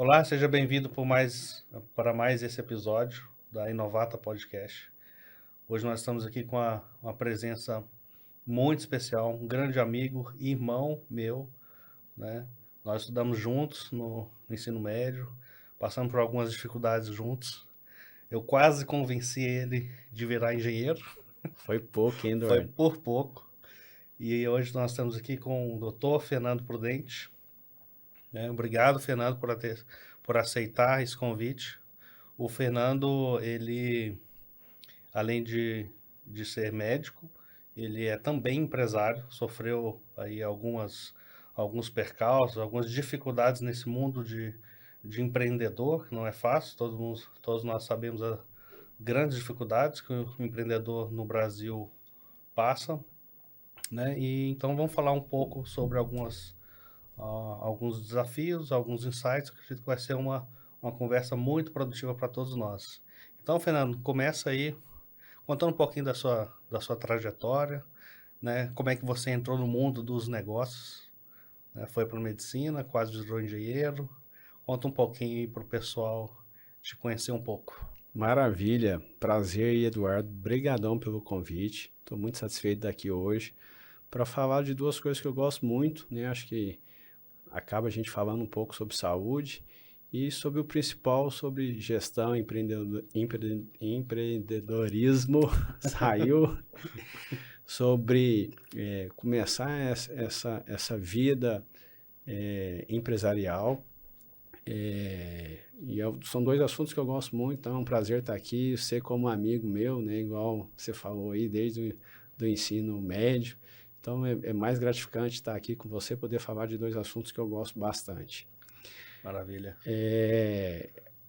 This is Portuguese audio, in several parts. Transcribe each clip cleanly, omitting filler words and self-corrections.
Olá, seja bem-vindo para mais esse episódio da Inovata Podcast. Hoje nós estamos aqui com uma presença muito especial, um grande amigo, irmão meu, né? Nós estudamos juntos no ensino médio, passamos por algumas dificuldades juntos. Eu quase convenci ele de virar engenheiro, Foi pouco, hein, foi Eduardo? por pouco. E hoje nós estamos aqui com o Dr. Fernando Prudente, né? Obrigado, Fernando, por aceitar esse convite. O Fernando, ele, além de ser médico, ele é também empresário, sofreu aí alguns percalços, algumas dificuldades nesse mundo de empreendedor, que não é fácil, todos nós sabemos as grandes dificuldades que o empreendedor no Brasil passa, né? E então vamos falar um pouco sobre alguns desafios, alguns insights. Acredito que vai ser uma conversa muito produtiva para todos nós. Então, Fernando, começa aí contando um pouquinho da sua trajetória, né? Como é que você entrou no mundo dos negócios, né? Foi para medicina, quase virou engenheiro. Conta um pouquinho aí para o pessoal te conhecer um pouco. Maravilha, prazer aí, Eduardo. Brigadão pelo convite. Estou muito satisfeito de estar aqui hoje para falar de duas coisas que eu gosto muito, né? Acho que acaba a gente falando um pouco sobre saúde e sobre o principal, sobre gestão, empreendedorismo, saiu, sobre começar essa vida empresarial. São dois assuntos que eu gosto muito, então é um prazer estar aqui, você como amigo meu, né, igual você falou aí, desde do ensino médio. Então é mais gratificante estar aqui com você, poder falar de dois assuntos que eu gosto bastante. Maravilha.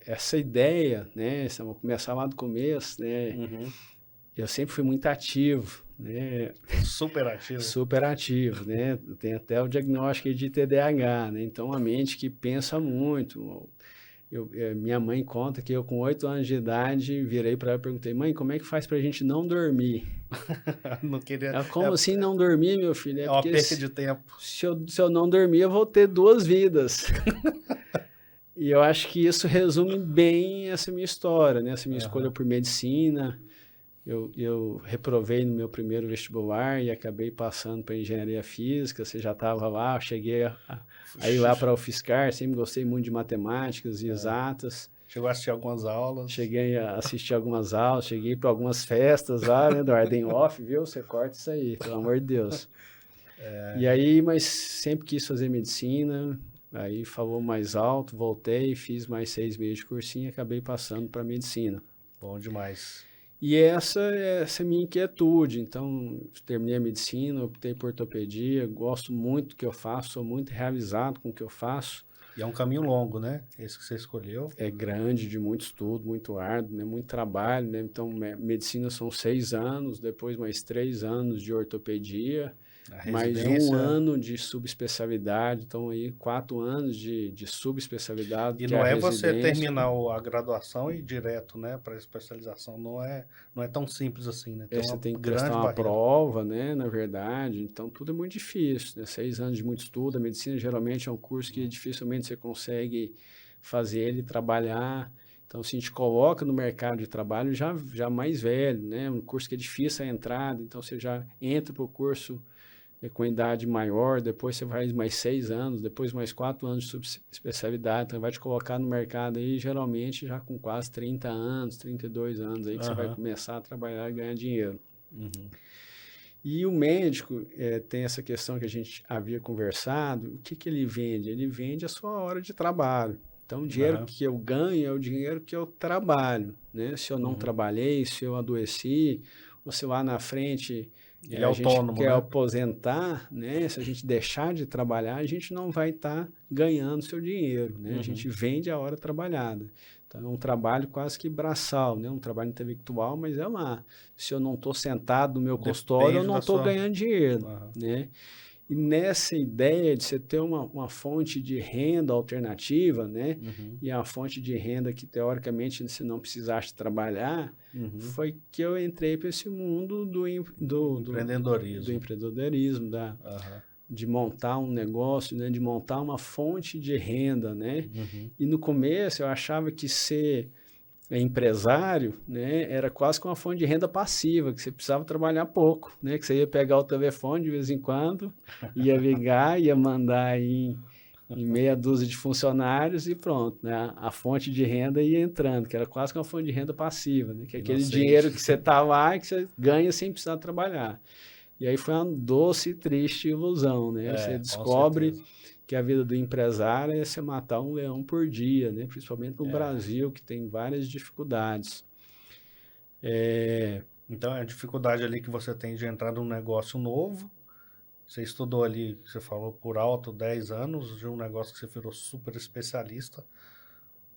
Essa ideia, né, vamos começar lá do começo, né, eu sempre fui muito ativo, né, Super ativo. super ativo, né, tem até o diagnóstico de TDAH, né, então a mente que pensa muito. Minha mãe conta que eu, com 8 anos de idade, virei para ela e perguntei: mãe, como é que faz para a gente não dormir? Não queria. Ela, como assim não dormir, meu filho? É É uma porque perca de tempo. se eu não dormir, eu vou ter duas vidas. E eu acho que isso resume bem essa minha história, né? Essa minha escolha por medicina. Eu reprovei no meu primeiro vestibular e acabei passando para engenharia física. Você já estava lá, eu cheguei a ir lá para a UFSCar, sempre gostei muito de matemáticas e exatas. Chegou a assistir algumas aulas. Cheguei a assistir algumas aulas, cheguei para algumas festas lá, né, Eduardo? Em off, viu? Você corta isso aí, pelo amor de Deus. E aí, mas sempre quis fazer medicina, aí falou mais alto, voltei, fiz mais 6 meses de cursinho e acabei passando para medicina. Bom demais. E essa é a minha inquietude. Então, terminei a medicina, optei por ortopedia, gosto muito do que eu faço, sou muito realizado com o que eu faço. E é um caminho longo, né? Esse que você escolheu. É grande, de muito estudo, muito árduo, né? Muito trabalho, né? Então, medicina são 6 anos, depois mais 3 anos de ortopedia, A mais residência. 1 ano de subespecialidade, então aí 4 anos de subespecialidade, E que é não a é você residência. terminar a graduação e ir direto, né, para a especialização. Não é tão simples assim, né? Tem Você uma tem que prestar grande uma barreira. prova, né, na verdade, então tudo é muito difícil, né, 6 anos de muito estudo, a medicina geralmente é um curso que dificilmente você consegue fazer ele trabalhar, então se a gente coloca no mercado de trabalho já mais velho, né, um curso que é difícil a entrada, então você já entra para o curso com idade maior, depois você faz mais 6 anos, depois mais 4 anos de subespecialidade, então vai te colocar no mercado aí, geralmente já com quase 30 anos, 32 anos aí que você vai começar a trabalhar e ganhar dinheiro. E o médico tem essa questão que a gente havia conversado, o que ele vende? Ele vende a sua hora de trabalho. Então, o dinheiro que eu ganho é o dinheiro que eu trabalho, né? Se eu não trabalhei, se eu adoeci, ou se lá na frente Ele é a gente autônomo, quer né? aposentar, né? Se a gente deixar de trabalhar, a gente não vai estar ganhando seu dinheiro, né? A gente vende a hora trabalhada. Então, é um trabalho quase que braçal, né? Um trabalho intelectual, mas é lá. Se eu não estou sentado no meu consultório, eu Depende não da estou sua. ganhando dinheiro, né? E nessa ideia de você ter uma fonte de renda alternativa, né? E a fonte de renda que, teoricamente, você não precisasse trabalhar, foi que eu entrei para esse mundo do Empreendedorismo. empreendedorismo, de montar um negócio, né, de montar uma fonte de renda, né? E no começo eu achava que ser empresário, né, era quase que uma fonte de renda passiva, que você precisava trabalhar pouco, né? Que você ia pegar o telefone de vez em quando, ia ligar, ia mandar aí em meia dúzia de funcionários e pronto, né? A fonte de renda ia entrando, que era quase que uma fonte de renda passiva, né? Que é aquele dinheiro que você está lá e que você ganha sem precisar trabalhar. E aí foi uma doce e triste ilusão, né? Você descobre que a vida do empresário é você matar um leão por dia, né? Principalmente no Brasil, que tem várias dificuldades. Então, é a dificuldade ali que você tem de entrar num negócio novo. Você estudou ali, você falou por alto, 10 anos de um negócio que você virou super especialista.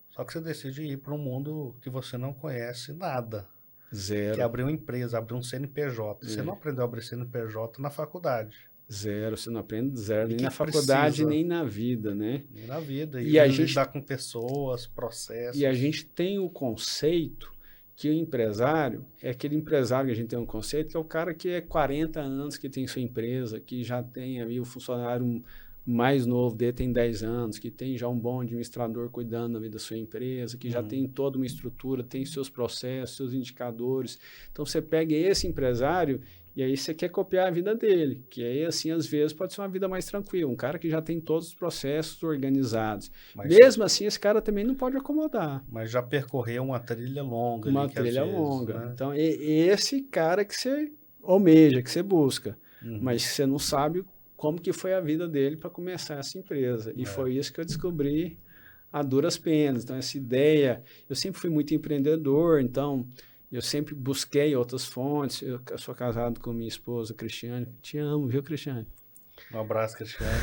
Só que você decide ir para um mundo que você não conhece nada. Zero. Que é abrir uma empresa, abrir um CNPJ. Você não aprendeu a abrir CNPJ na faculdade. Zero, você não aprende zero, nem na precisa? faculdade, nem na vida, né? Nem na vida. E a gente lidar com pessoas, processos. E a gente tem o conceito que o empresário é aquele empresário que a gente tem um conceito que é o cara que é 40 anos que tem sua empresa, que já tem ali o funcionário mais novo dele tem 10 anos, que tem já um bom administrador cuidando da sua empresa, que já tem toda uma estrutura, tem seus processos, seus indicadores. Então você pega esse empresário e aí você quer copiar a vida dele, que aí assim às vezes pode ser uma vida mais tranquila, um cara que já tem todos os processos organizados. Mesmo assim esse cara também não pode acomodar. Mas já percorreu uma trilha longa. Uma trilha longa. Né? Então é esse cara que você almeja, que você busca, mas você não sabe como que foi a vida dele para começar essa empresa. E foi isso que eu descobri a duras penas. Então essa ideia, eu sempre fui muito empreendedor, então eu sempre busquei outras fontes. Eu sou casado com minha esposa, Cristiane. Te amo, viu, Cristiane? Um abraço, Cristiane.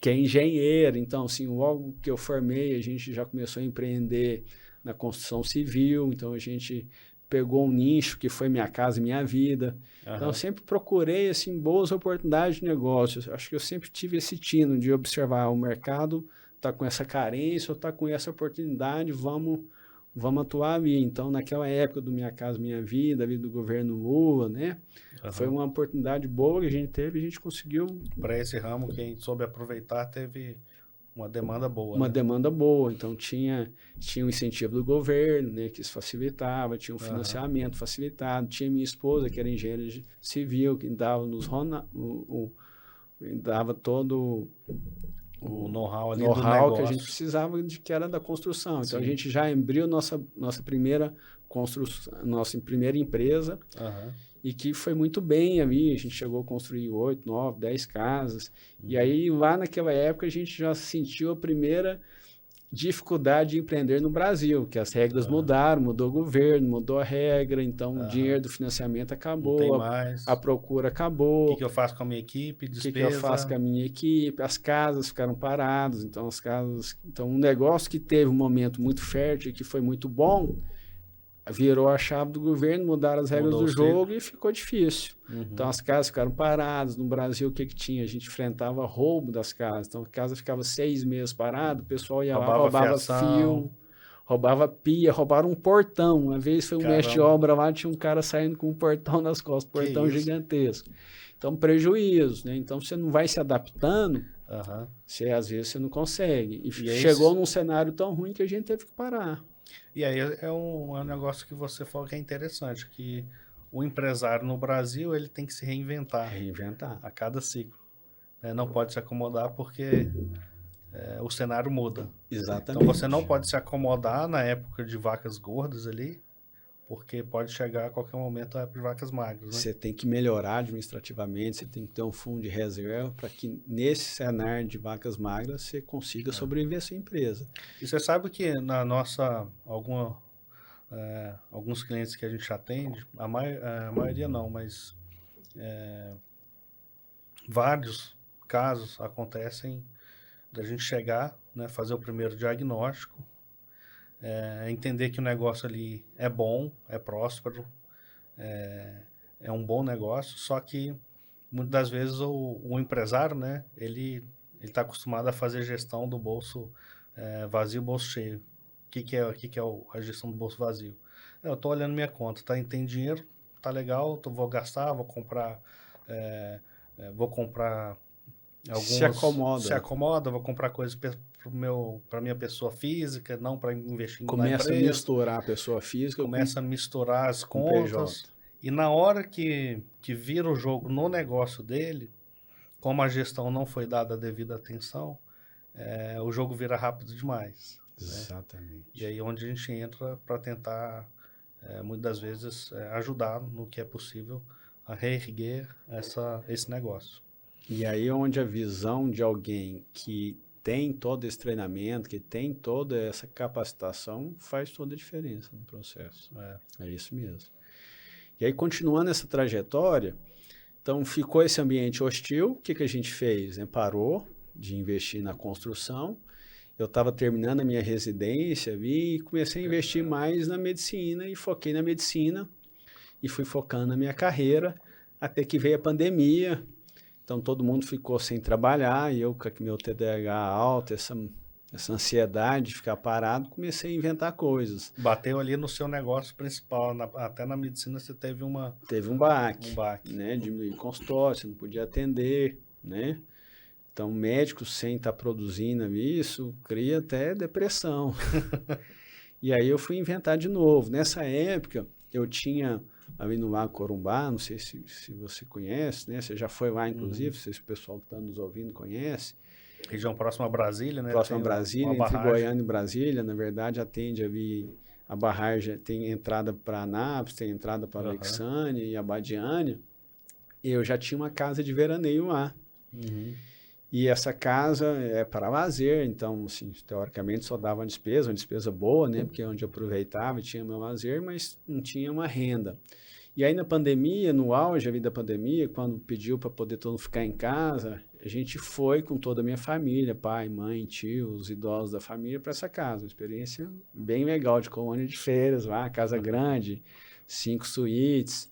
Que é engenheira. Então, assim, logo que eu formei, a gente já começou a empreender na construção civil. Então, a gente pegou um nicho que foi Minha Casa Minha Vida. Então, eu sempre procurei, assim, boas oportunidades de negócios. Acho que eu sempre tive esse tino de observar o mercado está com essa carência ou está com essa oportunidade, vamos atuar ali. Então, naquela época do Minha Casa Minha Vida, ali do governo Lula, né? Foi uma oportunidade boa que a gente teve, a gente conseguiu... Para esse ramo, quem soube aproveitar teve uma demanda boa. Uma demanda boa. Então, tinha um incentivo do governo, né? Que isso facilitava, tinha um financiamento facilitado, tinha minha esposa, que era engenheira civil, que dava dava todo... o know-how ali do negócio que a gente precisava que era da construção. Então, a gente já abriu nossa primeira construção, nossa primeira empresa, e que foi muito bem ali. A gente chegou a construir 8, 9, 10 casas. E aí, lá naquela época, a gente já sentiu a primeira dificuldade de empreender no Brasil, que as regras mudaram, mudou o governo, mudou a regra, então o dinheiro do financiamento acabou, a procura acabou. O que eu faço com a minha equipe? Despesa. O que eu faço com a minha equipe? As casas ficaram paradas, então um negócio que teve um momento muito fértil, que foi muito bom, virou a chave do governo, mudaram as regras do jogo e ficou difícil. Então as casas ficaram paradas. No Brasil, o que tinha? A gente enfrentava roubo das casas. Então a casa ficava 6 meses parada, o pessoal ia lá, roubava fio, roubava pia, roubaram um portão. Uma vez foi um mestre de obra lá, tinha um cara saindo com um portão nas costas, portão gigantesco. Então prejuízo, né? Então você não vai se adaptando, às vezes você não consegue. E chegou num cenário tão ruim que a gente teve que parar. E aí é um negócio que você falou que é interessante, que o empresário no Brasil ele tem que se reinventar a cada ciclo. Não pode se acomodar porque o cenário muda. Exatamente. Então você não pode se acomodar na época de vacas gordas ali, porque pode chegar a qualquer momento a época de vacas magras. Né? Você tem que melhorar administrativamente, você tem que ter um fundo de reserva para que nesse cenário de vacas magras você consiga sobreviver a sua empresa. E você sabe que na nossa, alguns clientes que a gente atende, a maioria não, mas vários casos acontecem da gente chegar, né, fazer o primeiro diagnóstico, entender que o negócio ali é bom, é próspero, é um bom negócio, só que muitas das vezes o empresário, né, ele está acostumado a fazer gestão do bolso vazio, bolso cheio. O que é a gestão do bolso vazio? Eu estou olhando minha conta, tem dinheiro, tá legal, vou gastar, vou comprar vou comprar Se acomoda. Se acomoda, vou comprar coisas para minha pessoa física, não para investir na Começa a empresa. misturar a pessoa física Começa a misturar as com contas. PJ. E na hora que vira o jogo no negócio dele, como a gestão não foi dada a devida atenção, o jogo vira rápido demais. Exatamente. Né? E aí onde a gente entra para tentar, muitas das vezes, ajudar no que é possível a reerguer esse negócio. E aí onde a visão de alguém que tem todo esse treinamento, que tem toda essa capacitação, faz toda a diferença no processo. É isso mesmo. E aí, continuando essa trajetória, então ficou esse ambiente hostil, o que a gente fez? Parou de investir na construção, eu estava terminando a minha residência e comecei a investir mais na medicina e foquei na medicina e fui focando na minha carreira, até que veio a pandemia. Então, todo mundo ficou sem trabalhar e eu, com meu TDAH alto, essa ansiedade de ficar parado, comecei a inventar coisas. Bateu ali no seu negócio principal, até na medicina você teve Teve um baque. Né? De consultório, você não podia atender, né? Então, médicos sem estar produzindo isso, cria até depressão. E aí eu fui inventar de novo. Nessa época, eu tinha ali no Lago Corumbá, não sei se você conhece, né? Você já foi lá, inclusive, se o pessoal que está nos ouvindo conhece. Região próxima a Brasília, né? Próxima a Brasília, entre Goiânia e Brasília, na verdade, atende ali, a barragem tem entrada para Anápolis, tem entrada para Alexânia e Abadiânia. Eu já tinha uma casa de veraneio lá. E essa casa é para lazer, então, assim, teoricamente só dava uma despesa boa, né? Porque é onde eu aproveitava e tinha meu lazer, mas não tinha uma renda. E aí na pandemia, no auge da pandemia, quando pediu para poder todo mundo ficar em casa, a gente foi com toda a minha família, pai, mãe, tio, os idosos da família, para essa casa. Uma experiência bem legal de colônia de férias lá, casa grande, 5 suítes.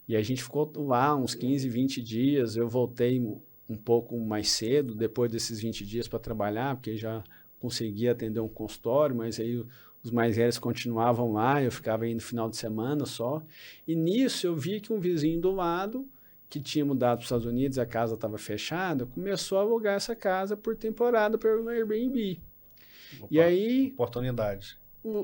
E a gente ficou lá uns 15, 20 dias. Eu voltei um pouco mais cedo, depois desses 20 dias para trabalhar, porque já conseguia atender um consultório, mas aí os mais velhos continuavam lá, eu ficava aí no final de semana só. E nisso eu vi que um vizinho do lado, que tinha mudado para os Estados Unidos, a casa estava fechada, começou a alugar essa casa por temporada pelo Airbnb. Opa, e aí... Oportunidade.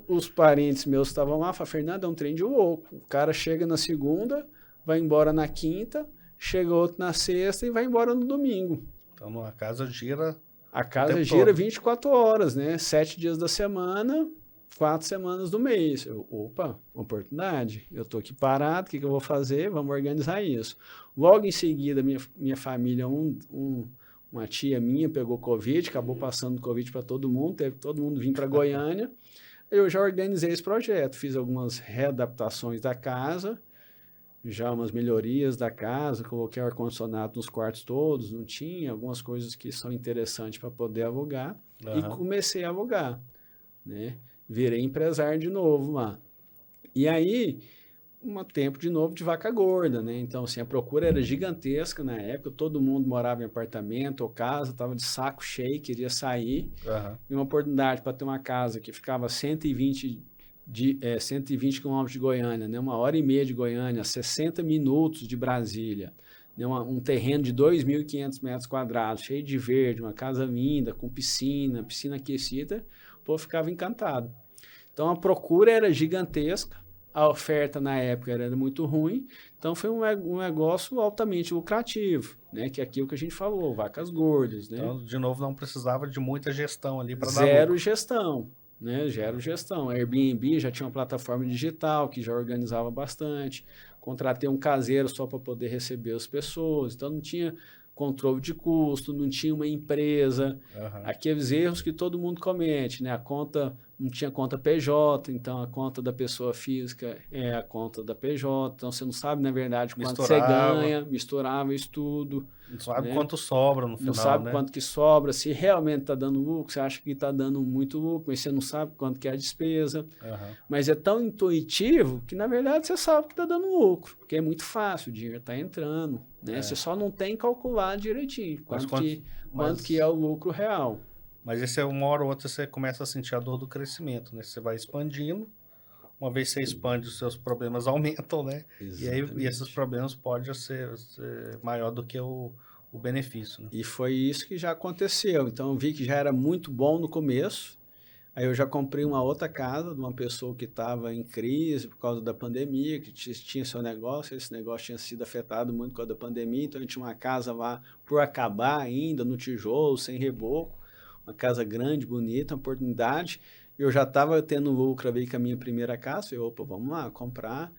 Os parentes meus estavam lá, falaram, Fernando, é um trem de louco. O cara chega na segunda, vai embora na quinta, chega outro na sexta e vai embora no domingo. Então a casa gira... A casa gira 24 horas, né? 7 dias da semana, 4 semanas do mês. Opa, oportunidade. Eu estou aqui parado, o que eu vou fazer? Vamos organizar isso. Logo em seguida, minha família, uma tia minha pegou Covid, acabou passando Covid para todo mundo, teve todo mundo vir para Goiânia. Eu já organizei esse projeto, fiz algumas readaptações da casa, já umas melhorias da casa, coloquei ar-condicionado nos quartos todos, não tinha, algumas coisas que são interessantes para poder alugar, e comecei a alugar, né? Virei empresário de novo lá. E aí, um tempo de novo de vaca gorda, né? Então, assim, a procura era gigantesca na época, todo mundo morava em apartamento ou casa, estava de saco cheio, queria sair, e uma oportunidade para ter uma casa que ficava 120 quilômetros de Goiânia, né? 1h30 de Goiânia, 60 minutos de Brasília, né? Um terreno de 2.500 metros quadrados, cheio de verde, uma casa linda, com piscina aquecida, o povo ficava encantado. Então, a procura era gigantesca, a oferta na época era muito ruim, então foi um negócio altamente lucrativo, né? Que é aquilo que a gente falou, vacas gordas, né? Então, de novo, não precisava de muita gestão ali para dar Zero lucro. gestão. Né, gero gestão. A Airbnb já tinha uma plataforma digital que já organizava bastante. Contratei um caseiro só para poder receber as pessoas. Então, não tinha controle de custo, não tinha uma empresa. Aqueles erros que todo mundo comete, né? A conta, não tinha conta PJ, então a conta da pessoa física é a conta da PJ. Então, você não sabe, na verdade, quanto você ganha, misturava isso tudo. Não sabe, né? Quanto sobra no final, não sabe, né? Quanto que sobra, se realmente está dando lucro, você acha que está dando muito lucro, mas você não sabe quanto que é a despesa. Mas é tão intuitivo que, na verdade, você sabe que está dando lucro, porque é muito fácil, o dinheiro está entrando, né? Você só não tem calculado direitinho quanto que é o lucro real. Mas esse é uma hora ou outra você começa a sentir a dor do crescimento, né? Você vai expandindo, uma vez você expande, os seus problemas aumentam, né? E aí Exatamente. esses problemas podem ser maior do que o benefício, né? E foi isso que já aconteceu. Então, eu vi que já era muito bom no começo. Aí eu já comprei uma outra casa de uma pessoa que estava em crise por causa da pandemia, que tinha seu negócio, esse negócio tinha sido afetado muito por causa da pandemia, então a gente tinha uma casa lá por acabar ainda, no tijolo, sem reboco, uma casa grande, bonita, uma oportunidade. Eu já estava tendo lucro ali com a minha primeira casa, falei, opa, vamos lá, comprar.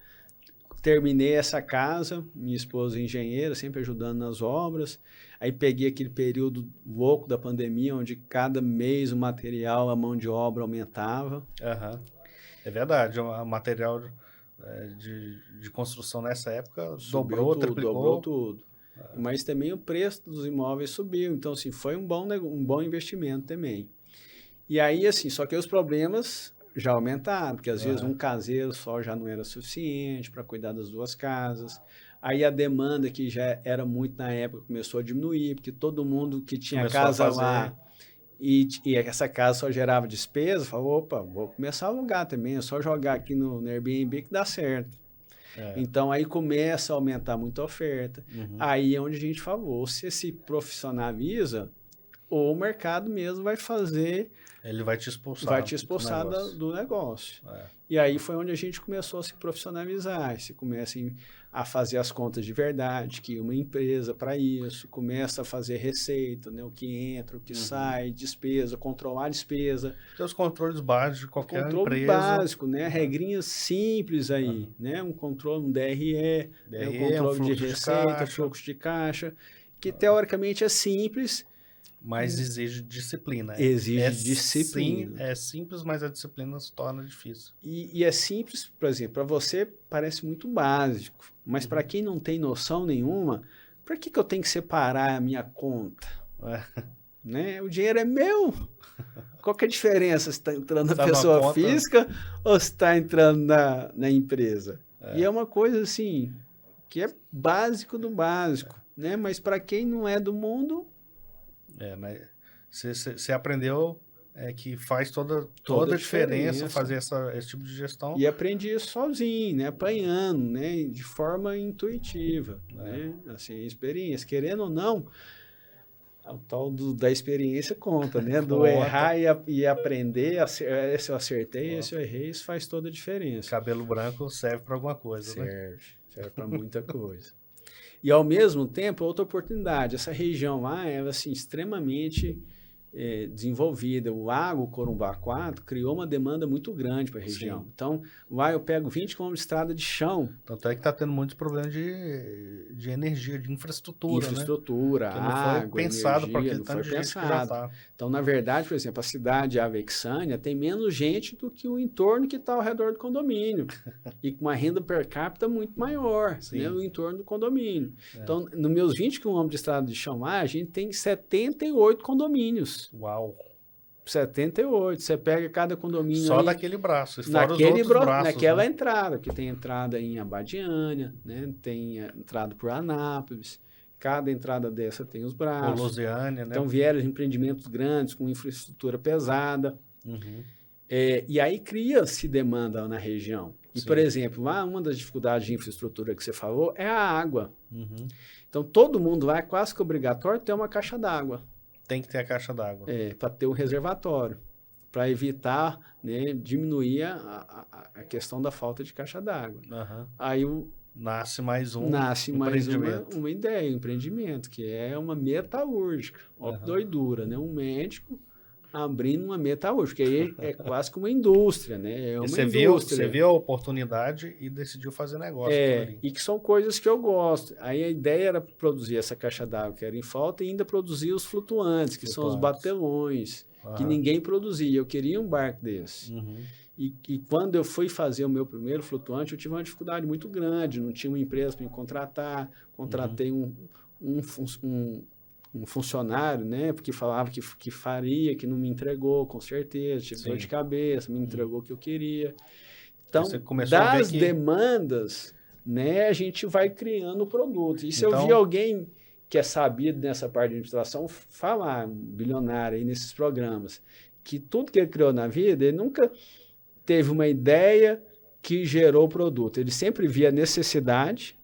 Terminei essa casa, minha esposa é engenheira, sempre ajudando nas obras. Aí peguei aquele período louco da pandemia, onde cada mês o material, a mão de obra aumentava. Aham. É verdade, o material de construção nessa época Subiu dobrou, tudo, dobrou triplicou. tudo. Mas também o preço dos imóveis subiu. Então, assim, foi um bom investimento também. E aí, assim, só que os problemas já aumentaram, porque às vezes um caseiro só já não era suficiente para cuidar das duas casas. Aí a demanda, que já era muito na época, começou a diminuir, porque todo mundo que tinha Começou a casa fazer. lá e essa casa só gerava despesa, falou, opa, vou começar a alugar também, é só jogar aqui no Airbnb que dá certo. Então aí começa a aumentar muito a oferta. Aí é onde a gente falou, você se profissionaliza, ou o mercado mesmo vai fazer... Ele vai te expulsar. Vai te expulsar do negócio. E aí foi onde a gente começou a se profissionalizar. Você começa a fazer as contas de verdade, que uma empresa para isso, começa a fazer receita, né? O que entra, o que sai, despesa, controlar a despesa. Tem os controles básicos de qualquer Controle empresa. básico, né? Regrinhas simples aí, né? Um controle, um DRE, né? Um controle de receita, fluxo de caixa, que teoricamente é simples, mas exige disciplina. Exige disciplina. É simples, mas a disciplina se torna difícil. E é simples, por exemplo, para você parece muito básico, mas para quem não tem noção nenhuma, para que eu tenho que separar a minha conta? Né? O dinheiro é meu. Qual que é a diferença se está entrando na pessoa física ou se está entrando na empresa? E é uma coisa assim, que é básico do básico, né? Mas para quem não é do mundo... mas você aprendeu que faz toda a diferença fazer esse tipo de gestão. E aprendi isso sozinho, né? Apanhando, né? De forma intuitiva, né? Assim, experiência. Querendo ou não, o tal da experiência conta, né? Do errar e aprender, esse eu acertei, esse eu errei, isso faz toda a diferença. Cabelo branco serve para alguma coisa, serve para muita coisa. E, ao mesmo tempo, outra oportunidade. Essa região lá é assim, extremamente desenvolvida. O Lago Corumbá 4 criou uma demanda muito grande para a região. Sim. Então, lá eu pego 20 km de estrada de chão. Tanto é que está tendo muitos problemas de energia, de infraestrutura. Infraestrutura, né? Que água, não foi pensado para aquele tanto de gente que já está. Então, na verdade, por exemplo, a cidade de Alexânia tem menos gente do que o entorno que está ao redor do condomínio. E com uma renda per capita muito maior, né, no entorno do condomínio. Então, nos meus 20 km de estrada de chão lá, a gente tem 78 condomínios. Uau! 78. Você pega cada condomínio só aí, daquele braço, fora os outros braços. Naquela entrada, que tem entrada em Abadiânia, né? Tem entrada por Anápolis. Cada entrada dessa tem os braços. Lusiânia, né? Então vieram empreendimentos grandes, com infraestrutura pesada. E aí cria-se demanda na região. E, por exemplo, lá uma das dificuldades de infraestrutura que você falou é a água. Então todo mundo lá é quase que obrigatório ter uma caixa d'água. Tem que ter a caixa d'água. Para ter um reservatório, para evitar, né, diminuir a questão da falta de caixa d'água. Aí nasce mais um empreendimento. Uma ideia, um empreendimento, que é uma metalúrgica. Ó, doidura, né? Um médico abrindo uma metalúrgica, aí é quase que uma indústria, né? É uma você viu a oportunidade e decidiu fazer negócio. E que são coisas que eu gosto. Aí a ideia era produzir essa caixa d'água que era em falta e ainda produzir os flutuantes, que são os batelões, que ninguém produzia. Eu queria um barco desse. E quando eu fui fazer o meu primeiro flutuante, eu tive uma dificuldade muito grande, não tinha uma empresa para me contratar, contratei um funcionário, né, porque falava que faria, que não me entregou, com certeza, tive dor de cabeça, me entregou o que eu queria. Então, das demandas, né, a gente vai criando o produto. E se eu vi alguém que é sabido nessa parte de administração falar, um bilionário aí nesses programas, que tudo que ele criou na vida, ele nunca teve uma ideia que gerou o produto. Ele sempre via a necessidade,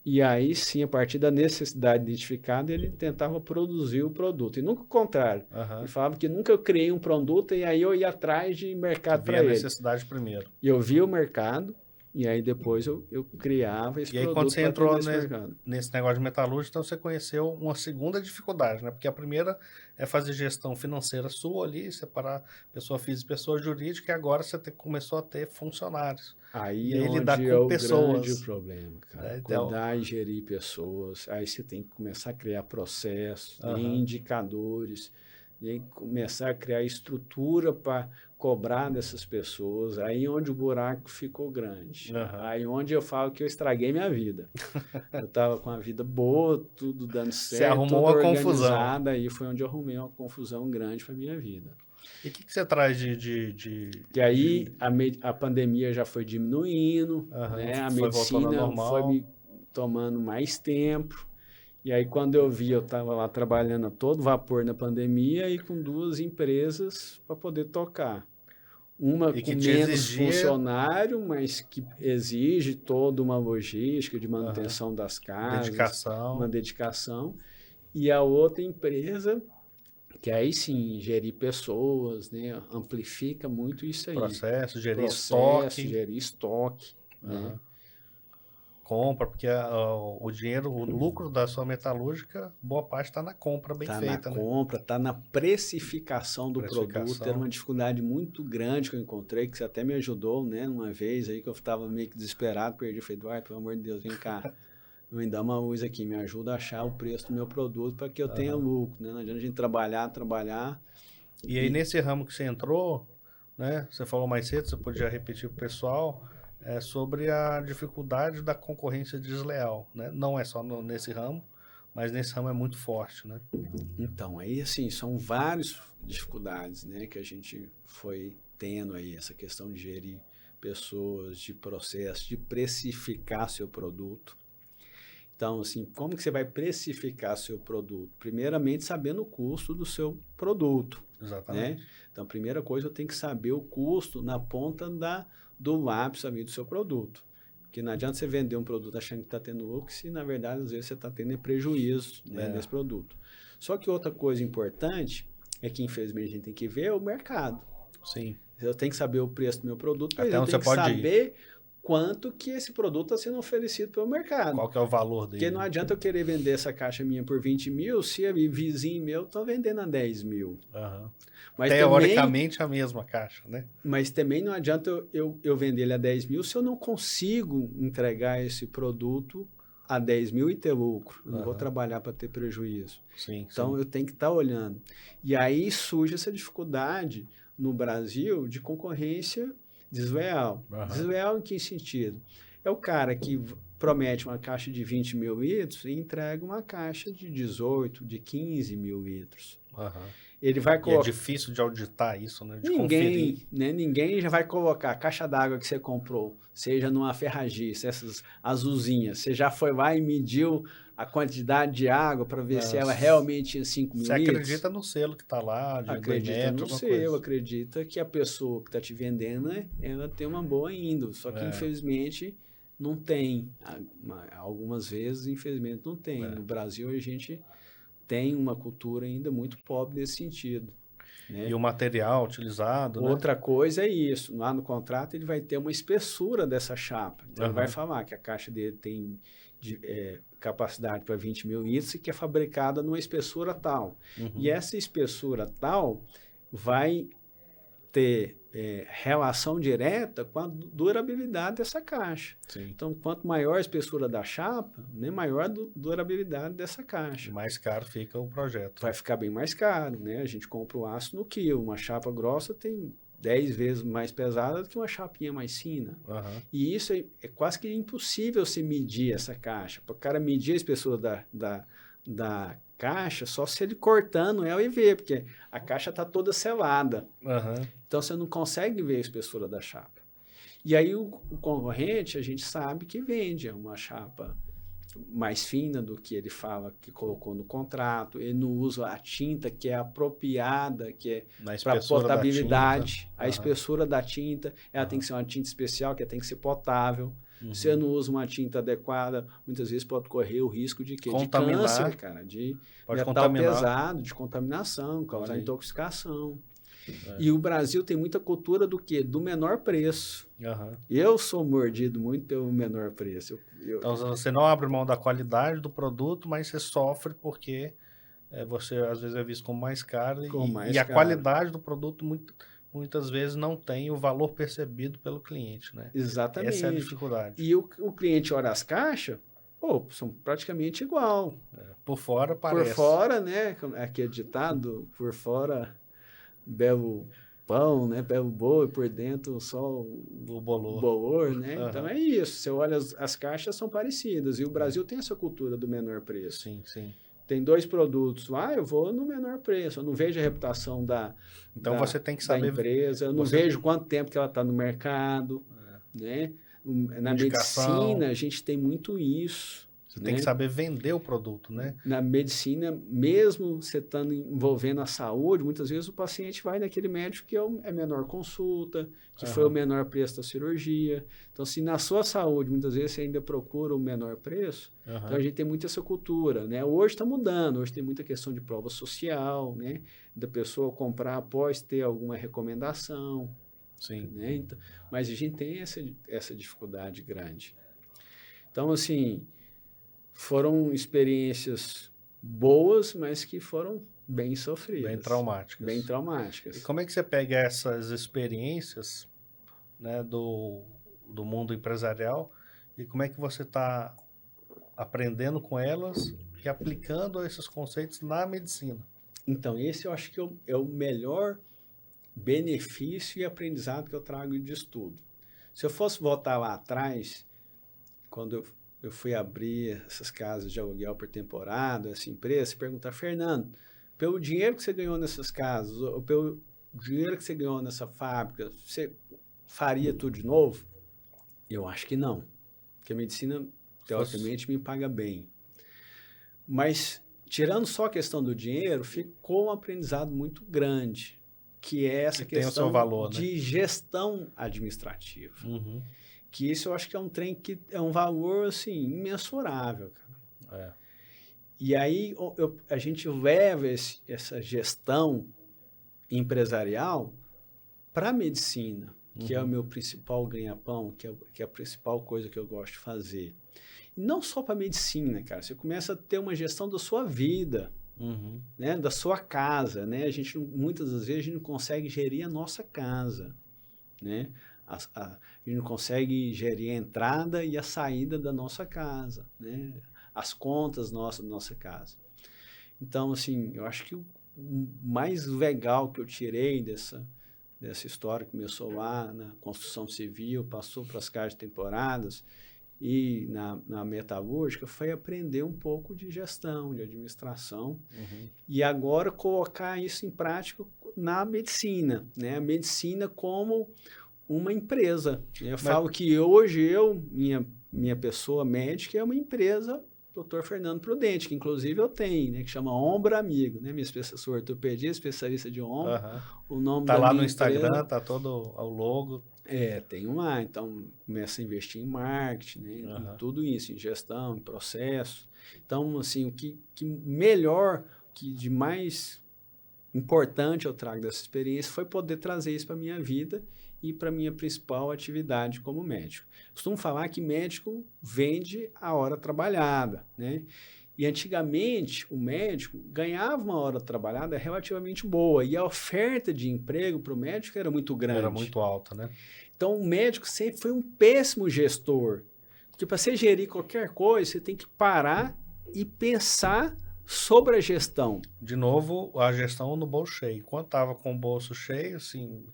e aí sim, a partir da necessidade identificada, ele tentava produzir o produto. E nunca o contrário. Ele falava que nunca eu criei um produto e aí eu ia atrás de mercado para ele. Via a necessidade primeiro. E eu via o mercado, e aí depois eu criava esse E aí produto. quando você entrou mercado. Nesse negócio de metalúrgica, então você conheceu uma segunda dificuldade, né? Porque a primeira é fazer gestão financeira sua ali, separar pessoa física e pessoa jurídica, e agora você começou a ter funcionários. Aí e aí onde lidar é com o pessoas. grande problema, cara. Então, Cuidar e gerir pessoas. Aí você tem que começar a criar processos, indicadores, e aí começar a criar estrutura para cobrar dessas pessoas. Aí onde o buraco ficou grande. Aí onde eu falo que eu estraguei minha vida. Eu estava com a vida boa, tudo dando certo, você arrumou uma confusão. Aí foi onde eu arrumei uma confusão grande para minha vida. E o que você traz E aí a pandemia já foi diminuindo, né? A medicina foi me tomando mais tempo. E aí quando eu vi, eu estava lá trabalhando a todo vapor na pandemia e com 2 empresas para poder tocar. Uma com menos funcionário, mas que exige toda uma logística de manutenção das casas, uma dedicação. E a outra empresa, que aí sim, gerir pessoas, né? Amplifica muito isso aí. Processo, gerir estoque. Né? Compra, porque o dinheiro, o lucro da sua metalúrgica, boa parte está na compra bem feita. Está na compra, está na precificação do produto. Era uma dificuldade muito grande que eu encontrei, que você até me ajudou, né? Uma vez aí que eu estava meio que desesperado, perdi. Eu falei, Eduardo, pelo amor de Deus, vem cá. Me dá uma luz aqui, me ajuda a achar o preço do meu produto para que eu tenha lucro, né? Não adianta a gente trabalhar. E aí, nesse ramo que você entrou, né? Você falou mais cedo, você podia repetir para o pessoal, sobre a dificuldade da concorrência desleal, né? Não é só nesse ramo, mas nesse ramo é muito forte, né? Então, aí assim, são várias dificuldades, né? Que a gente foi tendo aí, essa questão de gerir pessoas, de processo, de precificar seu produto. Então, assim, como que você vai precificar seu produto? Primeiramente, sabendo o custo do seu produto. Exatamente. Né? Então, a primeira coisa, eu tenho que saber o custo na ponta do lápis ali do seu produto. Porque não adianta você vender um produto achando que está tendo lucro, se na verdade, às vezes, você está tendo prejuízo, né, nesse produto. Só que outra coisa importante é que, infelizmente, a gente tem que ver o mercado. Sim. Eu tenho que saber o preço do meu produto, mas eu tenho que saber quanto que esse produto está sendo oferecido pelo mercado. Qual que é o valor dele? Porque não adianta eu querer vender essa caixa minha por 20 mil, se a vizinho meu está vendendo a 10 mil. Mas teoricamente também, a mesma caixa, né? Mas também não adianta eu vender ele a 10 mil se eu não consigo entregar esse produto a 10 mil e ter lucro. Eu não vou trabalhar para ter prejuízo. Então, eu tenho que estar olhando. E aí surge essa dificuldade no Brasil de concorrência desleal. Desleal em que sentido? É o cara que promete uma caixa de 20 mil litros e entrega uma caixa de 18, de 15 mil litros. Ele vai colocar... E é difícil de auditar isso, né? De conferir. Ninguém já vai colocar a caixa d'água que você comprou, seja numa ferragista, essas azulzinhas. Você já foi lá e mediu a quantidade de água para ver se ela realmente tinha 5 mil litros? Você acredita no selo que está lá, de acredita no selo, acredita que a pessoa que está te vendendo, ela tem uma boa índole. Só que, infelizmente, não tem. Algumas vezes, infelizmente, não tem. No Brasil, a gente tem uma cultura ainda muito pobre nesse sentido. Né? E o material utilizado, Outra coisa é isso. Lá no contrato, ele vai ter uma espessura dessa chapa. Então, ele vai falar que a caixa dele tem capacidade para 20 mil litros e que é fabricada numa espessura tal. E essa espessura tal vai ter relação direta com a durabilidade dessa caixa. Então, quanto maior a espessura da chapa, né, maior a durabilidade dessa caixa. E mais caro fica o projeto. Vai ficar bem mais caro, né? A gente compra o aço no quilo. Uma chapa grossa tem 10 vezes mais pesada do que uma chapinha mais fina. E isso é quase que impossível se medir essa caixa. Para o cara medir a espessura da caixa, só se ele cortando ela e ver, porque a caixa está toda selada. Então, você não consegue ver a espessura da chapa. E aí, o concorrente, a gente sabe que vende uma chapa mais fina do que ele fala que colocou no contrato, ele não usa a tinta que é apropriada, que é para potabilidade, a espessura da tinta, ela tem que ser uma tinta especial, que tem que ser potável. Se você não usa uma tinta adequada, muitas vezes pode correr o risco de quê? De câncer, cara, de metal pesado, de contaminação, causar intoxicação. E o Brasil tem muita cultura do quê? Do menor preço. Eu sou mordido muito pelo menor preço. Então, você não abre mão da qualidade do produto, mas você sofre porque você, às vezes, é visto como mais caro. E a qualidade do produto, muitas vezes, não tem o valor percebido pelo cliente, né? Exatamente. Essa é a dificuldade. E o cliente olha as caixas, são praticamente igual. Por fora, parece. Por fora, né? Aqui é ditado, por fora... belo pão, né? Belo bolo, por dentro só o bolor, né? Então é isso. Você olha, as caixas são parecidas. E o Brasil tem essa cultura do menor preço. Sim, sim. Tem 2 produtos lá, eu vou no menor preço. Eu não vejo a reputação você tem que saber, da empresa. Eu não vejo quanto tempo que ela está no mercado, né? Na medicina, a gente tem muito isso. Você tem que saber vender o produto, né? Na medicina, mesmo você estando envolvendo a saúde, muitas vezes o paciente vai naquele médico que é menor consulta, que foi o menor preço da cirurgia. Então, se na sua saúde, muitas vezes você ainda procura o menor preço, então a gente tem muito essa cultura, né? Hoje está mudando, hoje tem muita questão de prova social, né? Da pessoa comprar após ter alguma recomendação. Sim. Né? Então, mas a gente tem essa dificuldade grande. Então, assim... foram experiências boas, mas que foram bem sofridas. Bem traumáticas. Bem traumáticas. E como é que você pega essas experiências, né, do mundo empresarial e como é que você está aprendendo com elas e aplicando esses conceitos na medicina? Então, esse eu acho que é o melhor benefício e aprendizado que eu trago de estudo. Se eu fosse voltar lá atrás, quando eu fui abrir essas casas de aluguel por temporada, essa empresa, e perguntar, Fernando, pelo dinheiro que você ganhou nessas casas, ou pelo dinheiro que você ganhou nessa fábrica, você faria tudo de novo? Eu acho que não, porque a medicina, teoricamente, me paga bem. Mas, tirando só a questão do dinheiro, ficou um aprendizado muito grande, que é essa questão tem o seu valor, de gestão administrativa. Que isso eu acho que é um trem que é um valor, assim, imensurável, cara. E aí a gente leva essa gestão empresarial para a medicina, que é o meu principal ganha-pão, que é a principal coisa que eu gosto de fazer. E não só para a medicina, cara. Você começa a ter uma gestão da sua vida, né? Da sua casa, né? Muitas das vezes a gente não consegue gerir a nossa casa, né? A gente não consegue gerir a entrada e a saída da nossa casa, né? As contas da nossa casa. Então, assim, eu acho que o mais legal que eu tirei dessa história, começou lá na construção civil, passou para as casas de temporadas e na metalúrgica, foi aprender um pouco de gestão, de administração, e agora colocar isso em prática na medicina, né? A medicina como uma empresa. Eu falo que hoje minha pessoa médica é uma empresa, Dr. Fernando Prudente, que inclusive eu tenho, né, que chama Ombro Amigo, né? Minha especialista ortopedia, especialista de ombro. O nome tá da lá minha no Instagram, empresa, tá todo o logo. tem lá. Então, começa a investir em marketing, né? Em tudo isso, em gestão, em processo. Então, assim, o que melhor, que de mais importante eu trago dessa experiência foi poder trazer isso para a minha vida e para a minha principal atividade como médico. Costumo falar que médico vende a hora trabalhada, né? E antigamente o médico ganhava uma hora trabalhada relativamente boa e a oferta de emprego para o médico era muito grande. Era muito alta, né? Então o médico sempre foi um péssimo gestor, porque para você gerir qualquer coisa você tem que parar e pensar sobre a gestão. De novo, a gestão no bolso cheio. Quando estava com o bolso cheio, assim,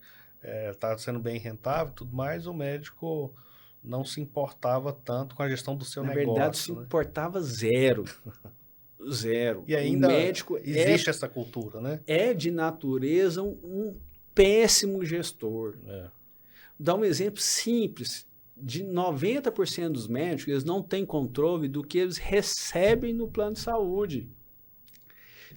estava sendo bem rentável e tudo mais, o médico não se importava tanto com a gestão do seu negócio. Na verdade, se importava zero. Zero. E ainda o médico existe essa cultura, né? É de natureza um péssimo gestor. Dá um exemplo simples. de 90% dos médicos, eles não têm controle do que eles recebem no plano de saúde.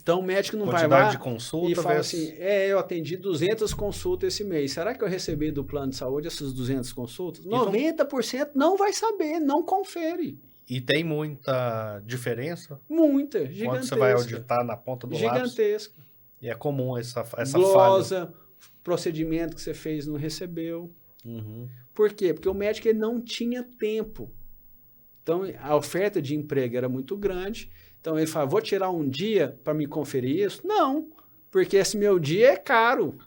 Então, o médico não vai lá de consulta e fala versus... assim, eu atendi 200 consultas esse mês. Será que eu recebi do plano de saúde essas 200 consultas? 90% não vai saber, não confere. E tem muita diferença? Muita, gigantesca. Quando você vai auditar na ponta do lápis? Gigantesca. E é comum essa glosa, falha. Procedimento que você fez não recebeu. Uhum. Por quê? Porque o médico ele não tinha tempo. Então, a oferta de emprego era muito grande. Então, ele fala, vou tirar um dia para me conferir isso? Não, porque esse meu dia é caro.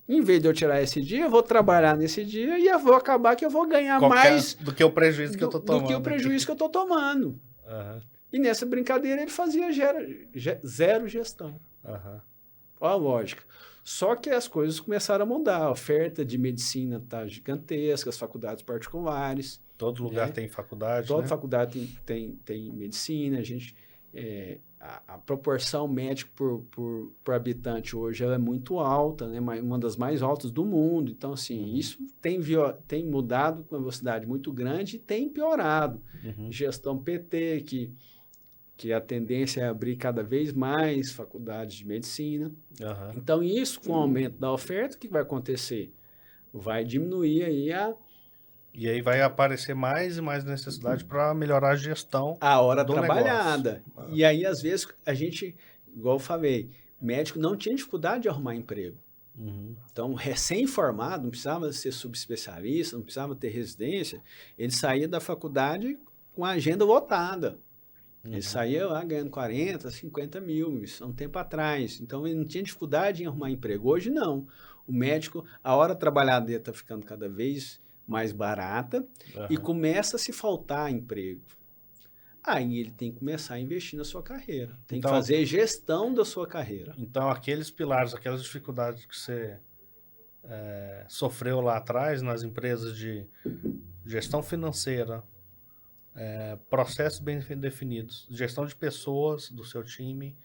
Em vez de eu tirar esse dia, eu vou trabalhar nesse dia e eu vou acabar que eu vou ganhar mais do que o prejuízo que eu estou tomando. Do que o prejuízo que eu estou tomando. Uhum. E nessa brincadeira ele fazia zero gestão. Uhum. Olha a lógica. Só que as coisas começaram a mudar. A oferta de medicina está gigantesca, as faculdades particulares. Todo lugar tem faculdade, Toda né? faculdade tem medicina. A proporção médico por habitante hoje ela é muito alta, né? Uma das mais altas do mundo. Então, assim, isso tem mudado com uma velocidade muito grande e tem piorado. Gestão PT, que a tendência é abrir cada vez mais faculdades de medicina. Então, isso, com o aumento da oferta, o que vai acontecer? Vai diminuir aí E aí vai aparecer mais e mais necessidade para melhorar a gestão a hora do trabalhada. negócio. E aí, às vezes, a gente, igual eu falei, médico não tinha dificuldade de arrumar emprego. Então, recém-formado, não precisava ser subespecialista, não precisava ter residência, ele saía da faculdade com a agenda lotada. Ele saía lá ganhando 40, 50 mil, isso há um tempo atrás. Então, ele não tinha dificuldade em arrumar emprego. Hoje, não. O médico, a hora trabalhada dele está ficando cada vez mais barata e começa a se faltar emprego. Aí ele tem que começar a investir na sua carreira. Tem que fazer gestão da sua carreira. Então, aqueles pilares, aquelas dificuldades que você sofreu lá atrás nas empresas de gestão financeira, processos bem definidos, gestão de pessoas do seu time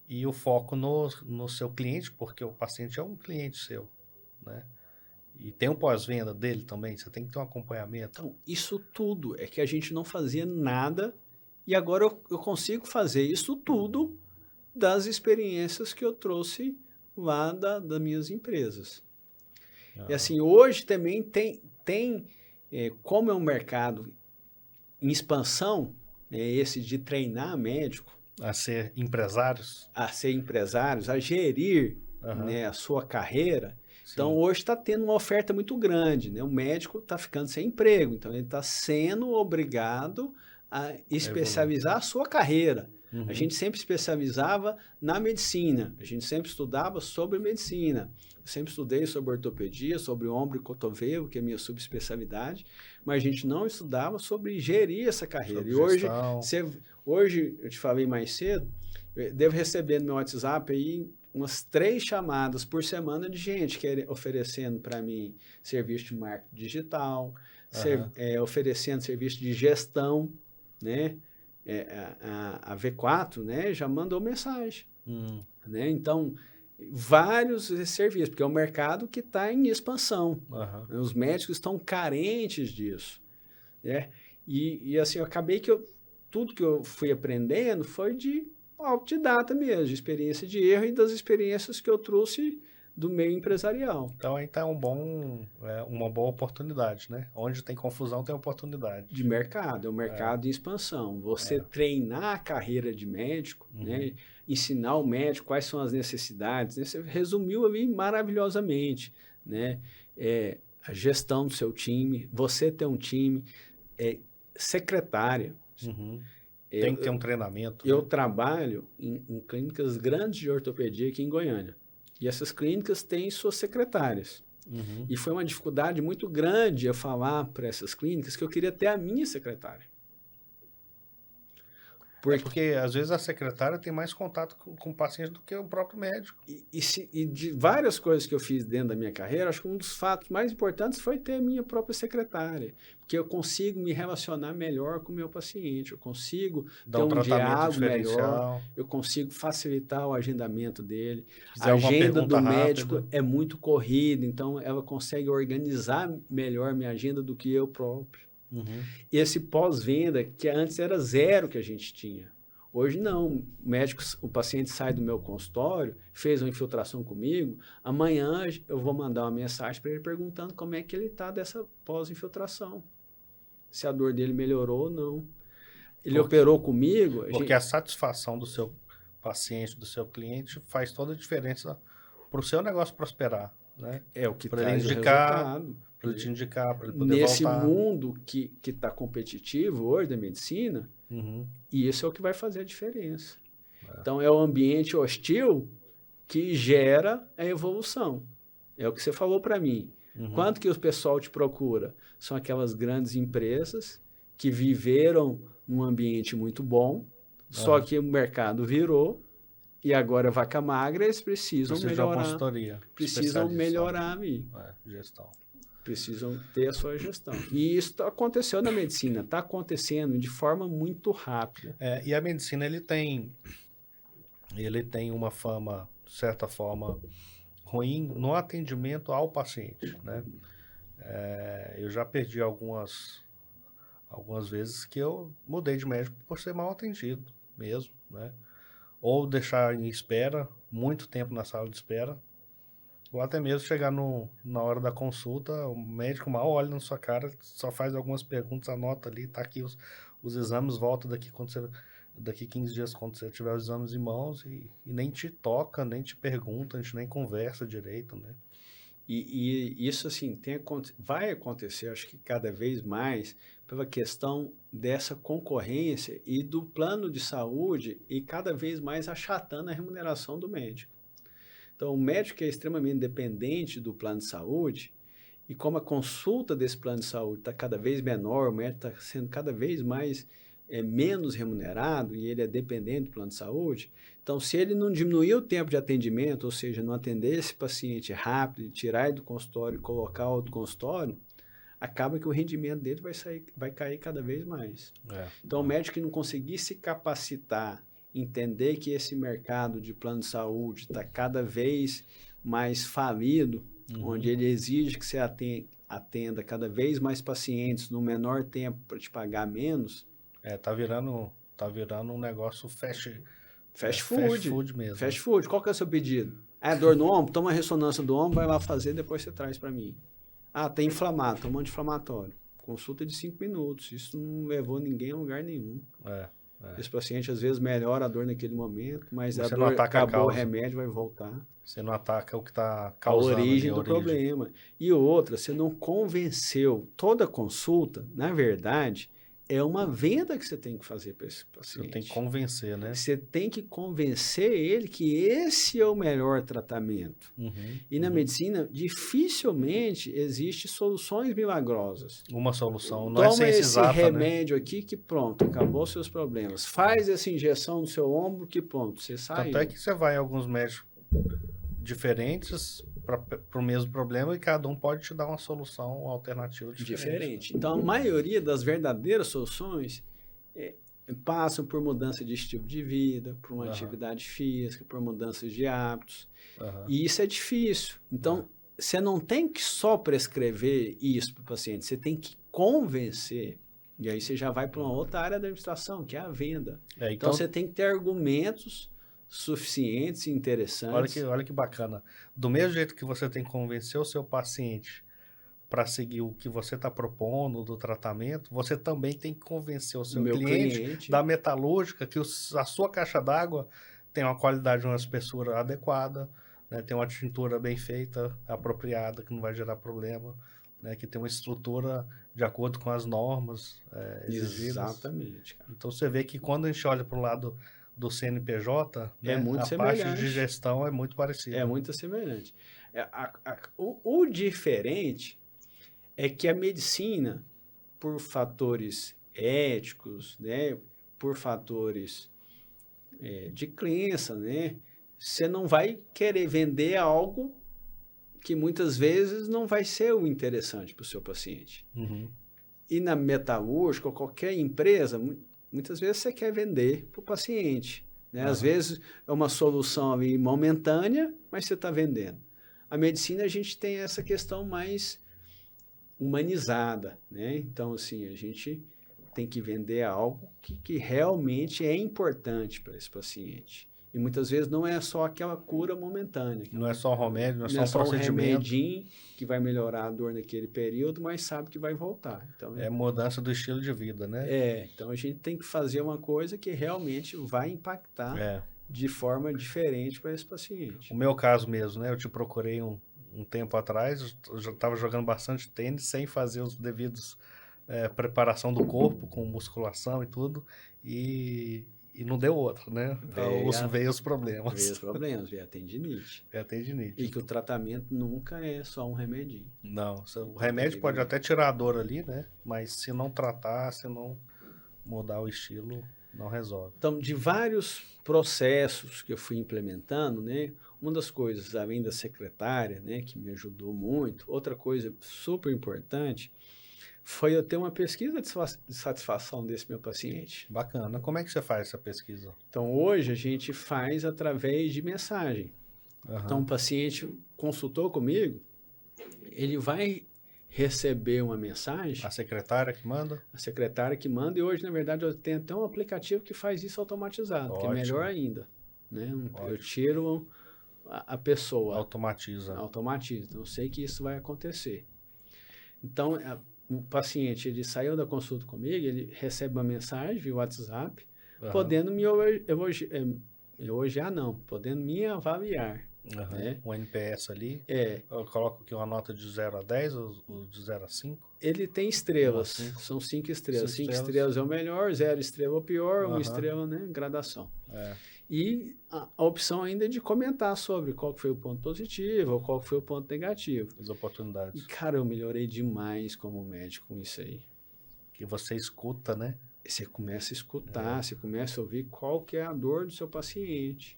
e o foco no seu cliente, porque o paciente é um cliente seu, né? E tem um pós-venda dele também, você tem que ter um acompanhamento. Então, isso tudo é que a gente não fazia nada e agora eu consigo fazer isso tudo das experiências que eu trouxe lá das minhas empresas. E assim, hoje também tem como é um mercado em expansão, esse de treinar médico. A ser empresários. A ser empresários, a gerir a sua carreira. Sim. Então, hoje está tendo uma oferta muito grande, né? O médico está ficando sem emprego, então ele está sendo obrigado a especializar a sua carreira. A gente sempre especializava na medicina, a gente sempre estudava sobre medicina. Eu sempre estudei sobre ortopedia, sobre ombro e cotovelo, que é a minha subespecialidade, mas a gente não estudava sobre gerir essa carreira. E hoje, eu te falei mais cedo, eu devo receber no meu WhatsApp aí umas 3 chamadas por semana de gente oferecendo para mim serviço de marketing digital, oferecendo serviço de gestão, né? A V4, né, já mandou mensagem. Né? Então, vários serviços, porque é um mercado que está em expansão. Os médicos estão carentes disso. Né? E assim, eu acabei tudo que eu fui aprendendo foi de autodidata mesmo, de experiência de erro e das experiências que eu trouxe do meio empresarial. Então, aí está uma boa oportunidade, né? Onde tem confusão, tem oportunidade. De mercado, é um mercado em expansão. Você treinar a carreira de médico, né? Ensinar o médico quais são as necessidades, né? Você resumiu ali maravilhosamente, né? A gestão do seu time, você ter um time, secretária. Tem que ter um treinamento. Eu trabalho em clínicas grandes de ortopedia aqui em Goiânia. E essas clínicas têm suas secretárias. E foi uma dificuldade muito grande eu falar para essas clínicas que eu queria ter a minha secretária. Porque às vezes a secretária tem mais contato com o paciente do que o próprio médico. E de várias coisas que eu fiz dentro da minha carreira, acho que um dos fatos mais importantes foi ter a minha própria secretária, porque eu consigo me relacionar melhor com o meu paciente, eu consigo ter um diálogo melhor, eu consigo facilitar o agendamento dele. A agenda do médico é muito corrida, então ela consegue organizar melhor minha agenda do que eu próprio. Uhum. E esse pós-venda, que antes era zero que a gente tinha. Hoje não, o paciente sai do meu consultório, fez uma infiltração comigo, amanhã eu vou mandar uma mensagem para ele perguntando como é que ele está dessa pós-infiltração. Se a dor dele melhorou ou não. Ele operou comigo... Porque a satisfação do seu paciente, do seu cliente, faz toda a diferença para o seu negócio prosperar, né? É o que para traz ele indicar, o resultado. Para ele te indicar, para ele poder Nesse voltar. mundo que está competitivo hoje da medicina, e isso é o que vai fazer a diferença. Então, é o ambiente hostil que gera a evolução. É o que você falou para mim. Quanto que o pessoal te procura? São aquelas grandes empresas que viveram num ambiente muito bom, só que o mercado virou e agora vaca magra, eles precisam melhorar. Consultoria, precisam melhorar ali. Gestão. Precisam ter a sua gestão. E isso aconteceu na medicina, está acontecendo de forma muito rápida. E a medicina, ele tem uma fama, de certa forma, ruim no atendimento ao paciente, né? Eu já perdi algumas vezes que eu mudei de médico por ser mal atendido mesmo, né? Ou deixar em espera, muito tempo na sala de espera, ou até mesmo chegar na hora da consulta, o médico mal olha na sua cara, só faz algumas perguntas, anota ali, tá aqui os exames, volta daqui 15 dias quando você tiver os exames em mãos e nem te toca, nem te pergunta, a gente nem conversa direito, né? E isso, assim, vai acontecer, acho que cada vez mais, pela questão dessa concorrência e do plano de saúde e cada vez mais achatando a remuneração do médico. Então, o médico é extremamente dependente do plano de saúde e como a consulta desse plano de saúde está cada vez menor, o médico está sendo cada vez mais menos remunerado e ele é dependente do plano de saúde, então se ele não diminuir o tempo de atendimento, ou seja, não atender esse paciente rápido, tirar ele do consultório e colocar outro consultório, acaba que o rendimento dele vai cair cada vez mais. Então o médico que não conseguir se capacitar, entender que esse mercado de plano de saúde está cada vez mais falido, onde ele exige que você atenda cada vez mais pacientes no menor tempo para te pagar menos. Tá virando um negócio fast food mesmo. Fast food. Qual que é o seu pedido? Dor no ombro? Toma a ressonância do ombro, vai lá fazer, depois você traz para mim. Tem inflamado, toma um anti-inflamatório. Consulta de 5 minutos. Isso não levou ninguém a lugar nenhum. Esse paciente às vezes melhora a dor naquele momento, mas a dor acabou, o remédio vai voltar. Você não ataca o que está causando a origem do problema. E outra, você não convenceu. Toda consulta, na verdade, é uma venda que você tem que fazer para esse paciente. Você tem que convencer, né? Você tem que convencer ele que esse é o melhor tratamento. E na medicina, dificilmente existe soluções milagrosas. Uma solução, não é ciência exata, né? Toma esse remédio aqui que pronto, acabou seus problemas. Faz essa injeção no seu ombro que pronto, você sai. Tanto é que você vai em alguns médicos diferentes para o mesmo problema e cada um pode te dar uma solução alternativa diferente. Então, a maioria das verdadeiras soluções passam por mudança de estilo de vida, por uma atividade física, por mudanças de hábitos. E isso é difícil. Então, você não tem que só prescrever isso para o paciente, você tem que convencer. E aí você já vai para uma outra área da administração, que é a venda. Então, você tem que ter argumentos suficientes e interessantes. Olha que bacana. Do mesmo jeito que você tem que convencer o seu paciente para seguir o que você está propondo do tratamento, você também tem que convencer o seu cliente da metalúrgica que a sua caixa d'água tem uma qualidade de uma espessura adequada, né, tem uma tintura bem feita, apropriada, que não vai gerar problema, né, que tem uma estrutura de acordo com as normas exigidas. Exatamente, cara. Então você vê que quando a gente olha para o lado do CNPJ, né, muito a semelhante. parte de gestão é muito parecida. É muito semelhante. O diferente é que a medicina, por fatores éticos, né, por fatores de crença, né? Você não vai querer vender algo que muitas vezes não vai ser o interessante para o seu paciente. Uhum. E na metalúrgica, ou qualquer empresa, muitas vezes você quer vender para o paciente. Né? Às vezes é uma solução ali momentânea, mas você está vendendo. A medicina, a gente tem essa questão mais humanizada. Né? Então, assim, a gente tem que vender algo que realmente é importante para esse paciente. E muitas vezes não é só aquela cura momentânea. Não é só um remédio, não é só um um procedimento. remedinho que vai melhorar a dor naquele período, mas sabe que vai voltar. Então, É mudança do estilo de vida, né? Então a gente tem que fazer uma coisa que realmente vai impactar de forma diferente para esse paciente. O meu caso mesmo, né? Eu te procurei um tempo atrás, eu já estava jogando bastante tênis sem fazer os devidos preparação do corpo, com musculação e tudo, e não deu outro, né? Veio os problemas. Veio os problemas, veio a tendinite. É a tendinite. E que o tratamento nunca é só um remedinho. Não, o remédio pode até tirar a dor ali, né? Mas se não tratar, se não mudar o estilo, não resolve. Então, de vários processos que eu fui implementando, né? Uma das coisas, além da secretária, né, que me ajudou muito, outra coisa super importante foi eu ter uma pesquisa de satisfação desse meu paciente. Bacana. Como é que você faz essa pesquisa? Então, hoje a gente faz através de mensagem. Então, o paciente consultou comigo, ele vai receber uma mensagem. A secretária que manda? A secretária que manda, e hoje, na verdade, eu tenho até um aplicativo que faz isso automatizado, que é melhor ainda. Né? Eu tiro a pessoa. Automatiza. Então, eu sei que isso vai acontecer. Então, o paciente, ele saiu da consulta comigo, ele recebe uma mensagem via WhatsApp, podendo me elogiar, podendo me avaliar. Né? Um NPS ali. Eu coloco aqui uma nota de 0 a 10 ou de 0 a 5? Ele tem estrelas, são 5 estrelas. 5 estrelas é o melhor, 0 estrela é o pior, 1 estrela, né? Gradação. E a opção ainda é de comentar sobre qual foi o ponto positivo ou qual foi o ponto negativo. As oportunidades. E, cara, eu melhorei demais como médico com isso aí. Que você escuta, né? Você começa a escutar, você começa a ouvir qual que é a dor do seu paciente.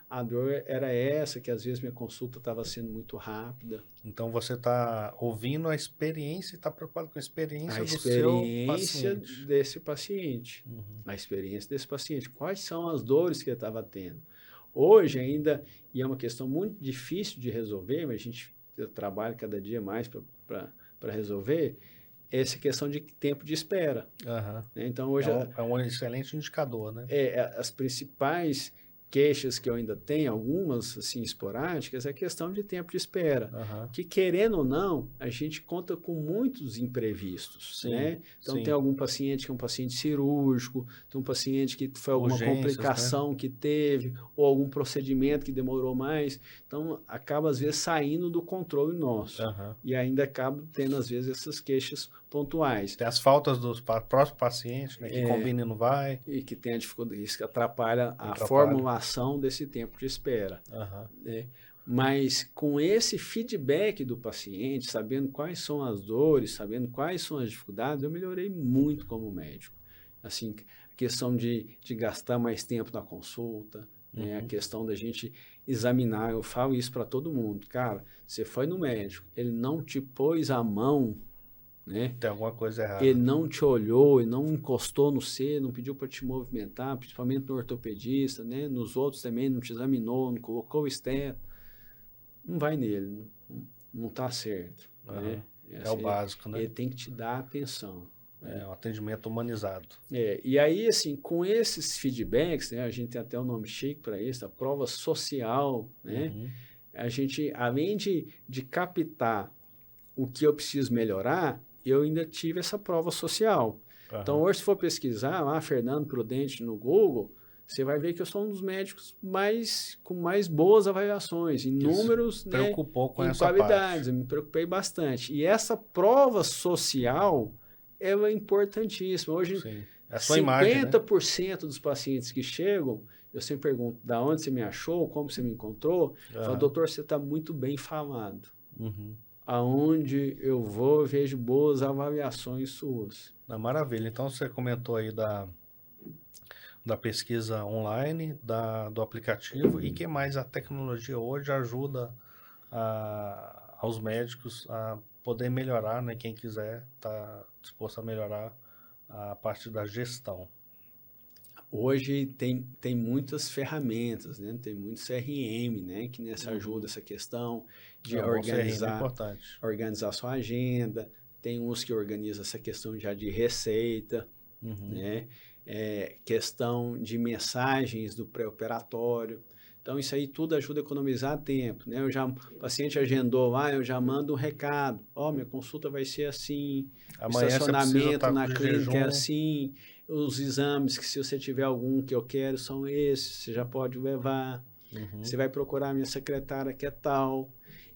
A dor era essa, que às vezes minha consulta estava sendo muito rápida. Então você está ouvindo a experiência e está preocupado com a experiência do seu paciente. Desse paciente. A experiência desse paciente. Quais são as dores que ele estava tendo? Hoje ainda, e é uma questão muito difícil de resolver, mas eu trabalho cada dia mais para resolver, essa questão de tempo de espera. Então hoje é um excelente indicador, né? As principais queixas que eu ainda tenho, algumas assim esporádicas, é a questão de tempo de espera. Que, querendo ou não, a gente conta com muitos imprevistos. Né? Então, tem algum paciente que é um paciente cirúrgico, tem um paciente que foi alguma complicação, né, que teve, ou algum procedimento que demorou mais. Então, acaba, às vezes, saindo do controle nosso. E ainda acaba tendo, às vezes, essas queixas pontuais. Tem as faltas dos próprios pacientes, né, que combina e não vai. E que tem a dificuldade, isso que atrapalha a formulação desse tempo de espera. Né? Mas com esse feedback do paciente, sabendo quais são as dores, sabendo quais são as dificuldades, eu melhorei muito como médico. Assim, a questão de gastar mais tempo na consulta, né? A questão da gente examinar, eu falo isso para todo mundo. Cara, você foi no médico, ele não te pôs a mão, né? Tem alguma coisa errada. Ele não te olhou, ele não encostou no C, não pediu para te movimentar, principalmente no ortopedista, né? Nos outros também não te examinou, não colocou o esteto. Não vai nele, não está certo. Né? É o básico, né? Ele tem que te dar atenção. Um atendimento humanizado. E aí, assim, com esses feedbacks, né, a gente tem até um nome chique para isso, a prova social, né? A gente, além de captar o que eu preciso melhorar, eu ainda tive essa prova social. Então, hoje, se for pesquisar lá, Fernando Prudente no Google, você vai ver que eu sou um dos médicos com mais boas avaliações, em números, né, preocupou com em essa qualidades. parte. Eu me preocupei bastante. E essa prova social, ela é importantíssima. Hoje, a sua imagem, 50% dos pacientes que chegam, eu sempre pergunto, da onde você me achou, como você me encontrou? Eu falo, doutor, você está muito bem falado. Aonde eu vou, eu vejo boas avaliações suas. Maravilha. Então, você comentou aí da pesquisa online, do aplicativo, e que mais a tecnologia hoje ajuda aos médicos a poder melhorar, né? Quem quiser está disposto a melhorar a parte da gestão. Hoje tem muitas ferramentas, né? Tem muito CRM, né? Que nessa ajuda essa questão de Um bom CRM é importante. organizar sua agenda. Tem uns que organizam essa questão já de receita, né? Questão de mensagens do pré-operatório. Então, isso aí tudo ajuda a economizar tempo, né? O paciente agendou lá, eu já mando um recado. Minha consulta vai ser assim, o Amanhã você precisa estacionamento estar na de clínica é jejum. assim, os exames, que se você tiver algum que eu quero, são esses, você já pode levar. Você vai procurar a minha secretária que é tal.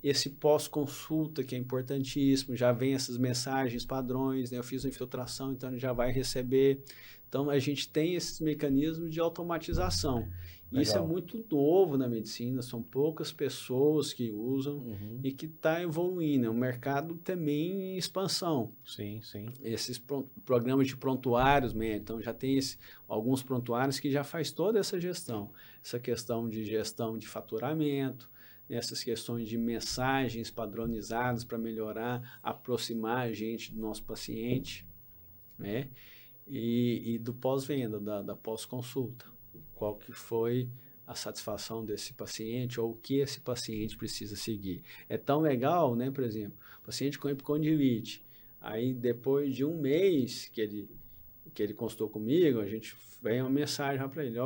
Esse pós-consulta, que é importantíssimo, já vem essas mensagens padrões, né? Eu fiz uma infiltração, então ele já vai receber. Então, a gente tem esses mecanismos de automatização. E isso é Legal. muito novo na medicina, são poucas pessoas que usam e que está evoluindo. É um mercado também em expansão. Sim, sim. Esses programas de prontuários, né? Então já tem alguns prontuários que já faz toda essa gestão. Essa questão de gestão de faturamento, essas questões de mensagens padronizadas para melhorar, aproximar a gente do nosso paciente, né? E do pós-venda, da pós-consulta. Qual que foi a satisfação desse paciente ou o que esse paciente precisa seguir. É tão legal, né? Por exemplo, paciente com epicondilite. Aí, depois de um mês que ele consultou comigo, a gente vem uma mensagem para ele,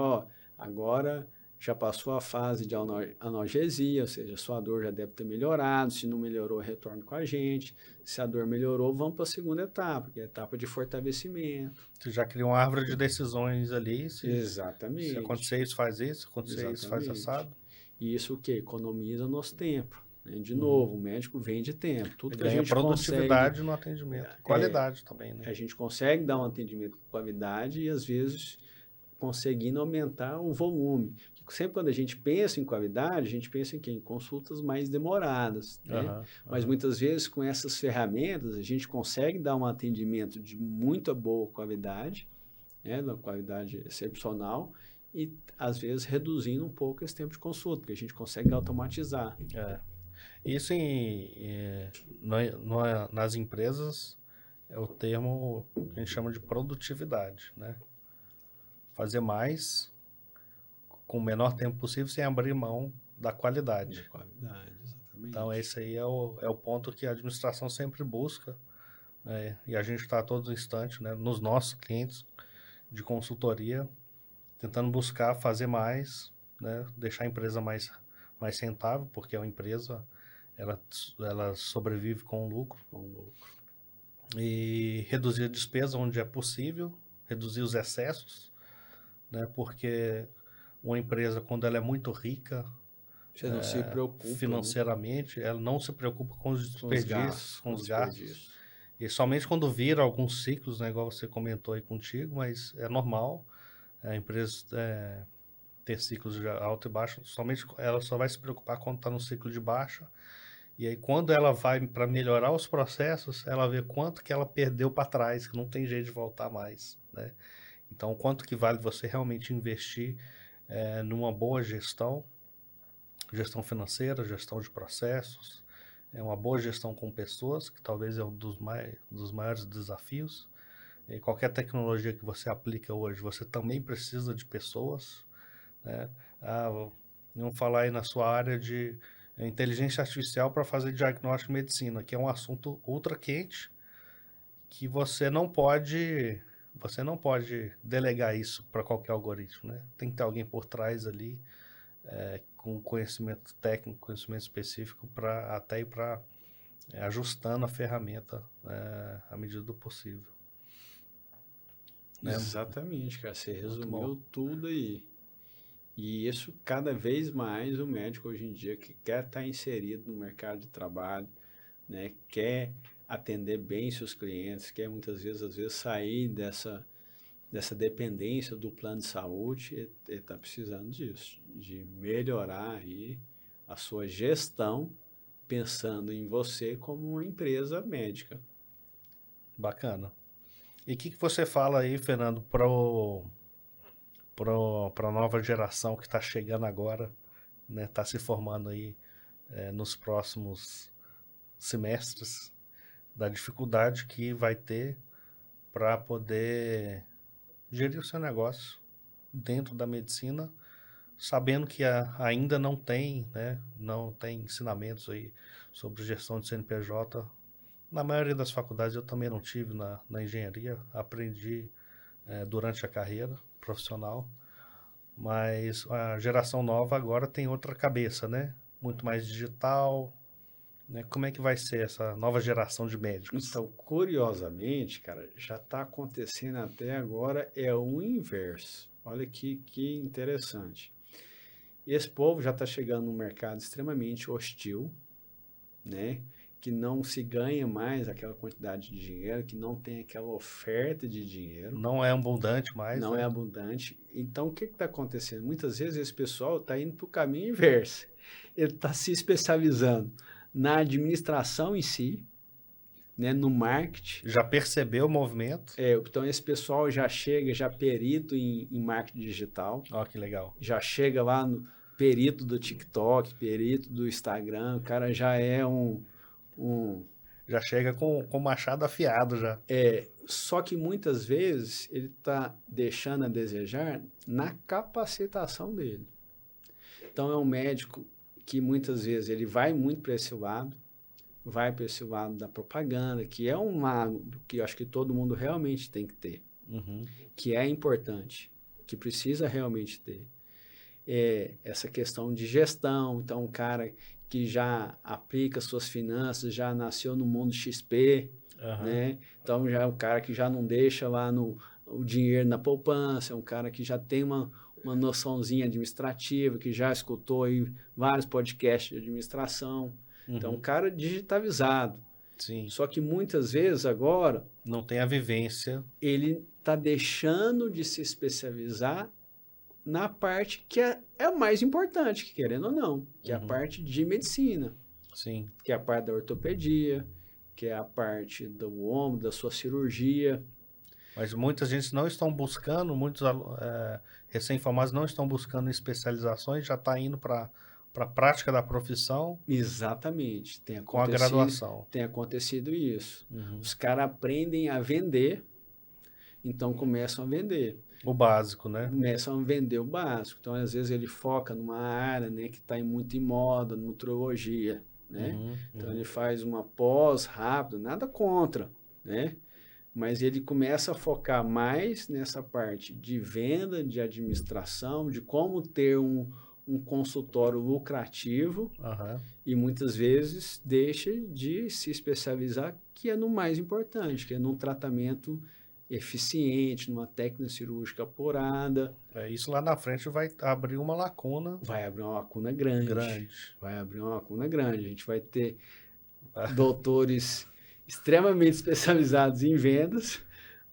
agora já passou a fase de analgesia, ou seja, sua dor já deve ter melhorado, se não melhorou, retorne com a gente, se a dor melhorou, vamos para a segunda etapa, que é a etapa de fortalecimento. Você já cria uma árvore de decisões ali, Exatamente. Se acontecer isso, faz isso, se acontecer isso, faz assado. E isso o quê? Economiza nosso tempo. De novo, o médico vende tempo. Tudo que a Ganha gente produtividade consegue, no atendimento. Qualidade também, né? a gente consegue dar um atendimento com qualidade e, às vezes, conseguindo aumentar o volume. Sempre quando a gente pensa em qualidade, a gente pensa em quê? Em consultas mais demoradas, né? Mas muitas vezes com essas ferramentas a gente consegue dar um atendimento de muita boa qualidade, né? Uma qualidade excepcional e às vezes reduzindo um pouco esse tempo de consulta, porque a gente consegue automatizar. Isso nas empresas é o termo que a gente chama de produtividade, né? Fazer mais com o menor tempo possível sem abrir mão da qualidade. Exatamente. Então esse aí é o ponto que a administração sempre busca, né? E a gente está a todo instante, né, nos nossos clientes de consultoria, tentando buscar fazer mais, né, deixar a empresa mais rentável, porque a empresa ela sobrevive com lucro. E reduzir a despesa onde é possível, reduzir os excessos, né, porque uma empresa, quando ela é muito rica, você não se preocupa financeiramente, ela não se preocupa com os desperdícios, com os gastos. E somente quando vira alguns ciclos, né, igual você comentou aí contigo, mas é normal a empresa ter ciclos de alto e baixo, somente ela só vai se preocupar quando está no ciclo de baixa. E aí quando ela vai para melhorar os processos, ela vê quanto que ela perdeu para trás, que não tem jeito de voltar mais, né? Então, quanto que vale você realmente investir numa boa gestão financeira, gestão de processos, uma boa gestão com pessoas, que talvez é um dos maiores desafios. E qualquer tecnologia que você aplica hoje, você também precisa de pessoas, né? Vamos falar aí na sua área de inteligência artificial para fazer diagnóstico de medicina, que é um assunto ultra quente, que você não pode delegar isso para qualquer algoritmo, né? Tem que ter alguém por trás ali, com conhecimento técnico, conhecimento específico para até ir para ajustando a ferramenta à medida do possível. Exatamente, cara. Você resumiu tudo aí. E isso, cada vez mais, o médico hoje em dia que quer estar inserido no mercado de trabalho, né, quer atender bem seus clientes, quer muitas vezes, às vezes, sair dessa dependência do plano de saúde, ele está precisando disso, de melhorar aí a sua gestão, pensando em você como uma empresa médica. Bacana. E o que você fala aí, Fernando, para o para a nova geração que está chegando agora, né? Está se formando aí nos próximos semestres, da dificuldade que vai ter para poder gerir o seu negócio dentro da medicina, sabendo que ainda não tem, né, não tem ensinamentos aí sobre gestão de CNPJ. Na maioria das faculdades eu também não tive na engenharia, aprendi durante a carreira profissional, mas a geração nova agora tem outra cabeça, né? Muito mais digital, né? Como é que vai ser essa nova geração de médicos? Então, curiosamente, cara, já está acontecendo até agora o inverso. Olha que interessante. Esse povo já está chegando num mercado extremamente hostil, né? Que não se ganha mais aquela quantidade de dinheiro, que não tem aquela oferta de dinheiro. Não é abundante mais, não né? é abundante. Então, o que está acontecendo? Muitas vezes esse pessoal está indo para o caminho inverso. Ele está se especializando na administração em si, né, no marketing. Já percebeu o movimento? Então, esse pessoal já chega, já perito em marketing digital. Ó, que legal. Já chega lá no perito do TikTok, perito do Instagram. O cara já é Já chega com o machado afiado já. Só que muitas vezes ele está deixando a desejar na capacitação dele. Então é um médico que muitas vezes ele vai muito para esse lado, vai para esse lado da propaganda, que é um lado que eu acho que todo mundo realmente tem que ter, que é importante, que precisa realmente ter. Essa questão de gestão, então um cara que já aplica suas finanças, já nasceu no mundo XP, né? Então já é um cara que já não deixa lá o dinheiro na poupança, é um cara que já tem uma noçãozinha administrativa, que já escutou aí vários podcasts de administração. Então, um cara digitalizado. Sim. Só que muitas vezes agora... não tem a vivência. Ele está deixando de se especializar na parte que é o mais importante, querendo ou não, que é a parte de medicina. Sim. Que é a parte da ortopedia, que é a parte do ombro, da sua cirurgia. Mas muita gente não estão buscando, muitos recém-formados não estão buscando especializações, já está indo para a prática da profissão. Exatamente. Com a graduação. Tem acontecido isso. Os caras aprendem a vender, então começam a vender. O básico, né? Começam a vender o básico. Então, às vezes, ele foca numa área, né, que está muito em moda, nutrologia, né? Então, ele faz uma pós rápido, nada contra, né? Mas ele começa a focar mais nessa parte de venda, de administração, de como ter um consultório lucrativo e muitas vezes deixa de se especializar, que é no mais importante, que é num tratamento eficiente, numa técnica cirúrgica apurada. Isso lá na frente vai abrir uma lacuna. Vai abrir uma lacuna grande. Vai abrir uma lacuna grande. A gente vai ter doutores extremamente especializados em vendas,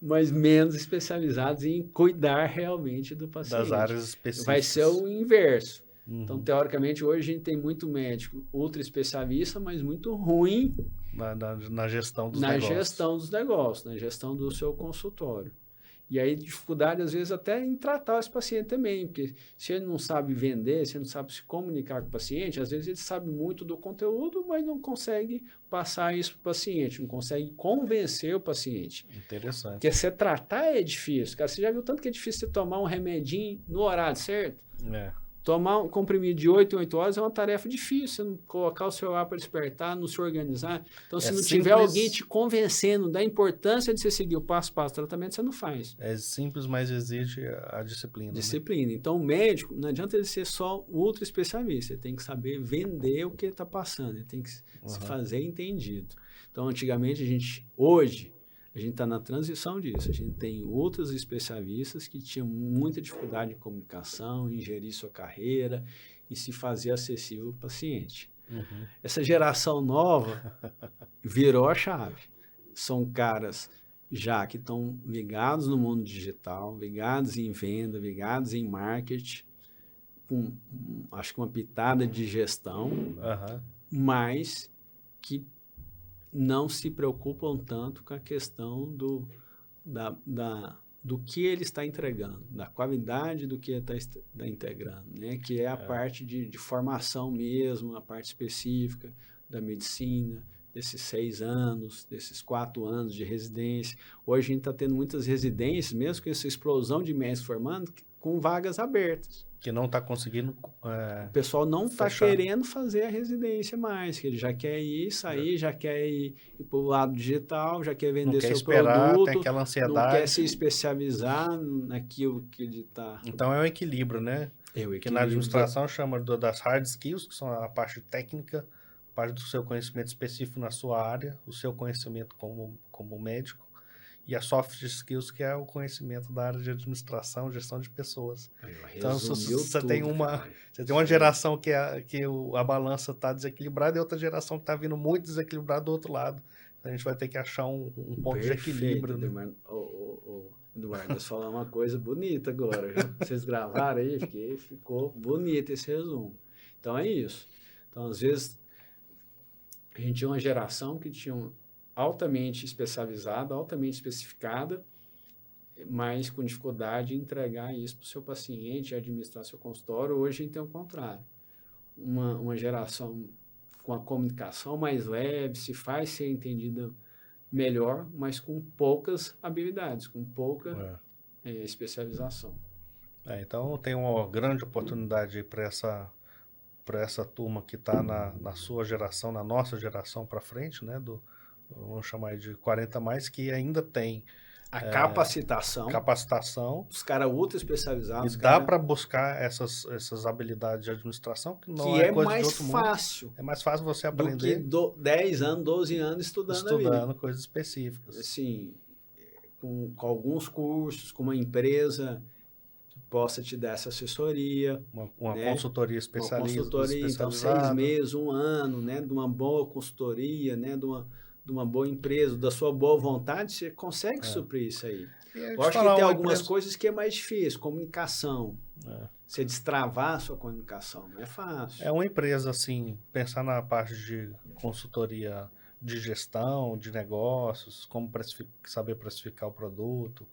mas menos especializados em cuidar realmente do paciente. Das áreas específicas. Vai ser o inverso. Então, teoricamente, hoje a gente tem muito médico ultra especialista, mas muito ruim na gestão dos negócios. Na gestão dos negócios, na gestão do seu consultório. E aí, dificuldade, às vezes, até em tratar esse paciente também, porque se ele não sabe vender, se ele não sabe se comunicar com o paciente, às vezes ele sabe muito do conteúdo, mas não consegue passar isso para o paciente, não consegue convencer o paciente. Interessante. Porque você tratar é difícil. Cara, você já viu tanto que é difícil você tomar um remedinho no horário certo? Tomar um comprimido de 8 em 8 horas é uma tarefa difícil, você não colocar o celular para despertar, não se organizar. Então, se não tiver alguém te convencendo da importância de você seguir o passo a passo do tratamento, você não faz. É simples, mas exige a disciplina. Disciplina. Né? Então, o médico, não adianta ele ser só ultra especialista, ele tem que saber vender o que ele está passando, ele tem que se fazer entendido. Então, antigamente, hoje, a gente está na transição disso. A gente tem outros especialistas que tinham muita dificuldade em comunicação, em gerir sua carreira e se fazer acessível ao paciente. Essa geração nova virou a chave. São caras já que estão ligados no mundo digital, ligados em venda, ligados em marketing, com, acho que uma pitada de gestão, mas que não se preocupam tanto com a questão do que ele está entregando, da qualidade do que ele está integrando, né? Que é a parte de formação mesmo, a parte específica da medicina, desses 6 anos, desses 4 anos de residência. Hoje a gente está tendo muitas residências, mesmo com essa explosão de médicos formando, com vagas abertas. Que não está conseguindo O pessoal não está fechar. querendo fazer a residência mais, que ele já quer sair, já quer ir para o lado digital, já quer vender seu produto, tem aquela ansiedade. não quer se especializar naquilo que ele está... Então é um equilíbrio, né? Que na administração chama das hard skills, que são a parte técnica, a parte do seu conhecimento específico na sua área, o seu conhecimento como médico, e a soft skills, que é o conhecimento da área de administração, gestão de pessoas. Então, você tem uma geração que a balança está desequilibrada e outra geração que está vindo muito desequilibrada do outro lado. A gente vai ter que achar um ponto de equilíbrio. Né? Eduardo, você falou uma coisa bonita agora. Viu? Vocês gravaram aí, ficou bonito esse resumo. Então, é isso. Então, às vezes, a gente tinha uma geração que tinha altamente especializada, altamente especificada, mas com dificuldade em entregar isso para o seu paciente, administrar seu consultório. Hoje a gente tem o contrário. Uma geração com a comunicação mais leve, se faz ser entendida melhor, mas com poucas habilidades, com pouca especialização. Então tem uma grande oportunidade para essa turma que está na sua geração, na nossa geração para frente, né, vamos chamar de 40 mais, que ainda tem a capacitação, os caras ultra especializados. E dá para buscar essas habilidades de administração, que não é coisa de outro mundo. É mais fácil você aprender. Do que 10 anos, 12 anos estudando coisas específicas. Assim, com alguns cursos, com uma empresa que possa te dar essa assessoria. Uma consultoria especializada. Uma consultoria, então 6 meses, 1 ano, né, de uma boa consultoria, né, de uma boa empresa, da sua boa vontade, você consegue suprir isso aí. Eu acho que tem algumas coisas que é mais difícil, comunicação. Você destravar a sua comunicação, não é fácil. É uma empresa, assim, pensar na parte de consultoria de gestão, de negócios, como saber precificar o produto,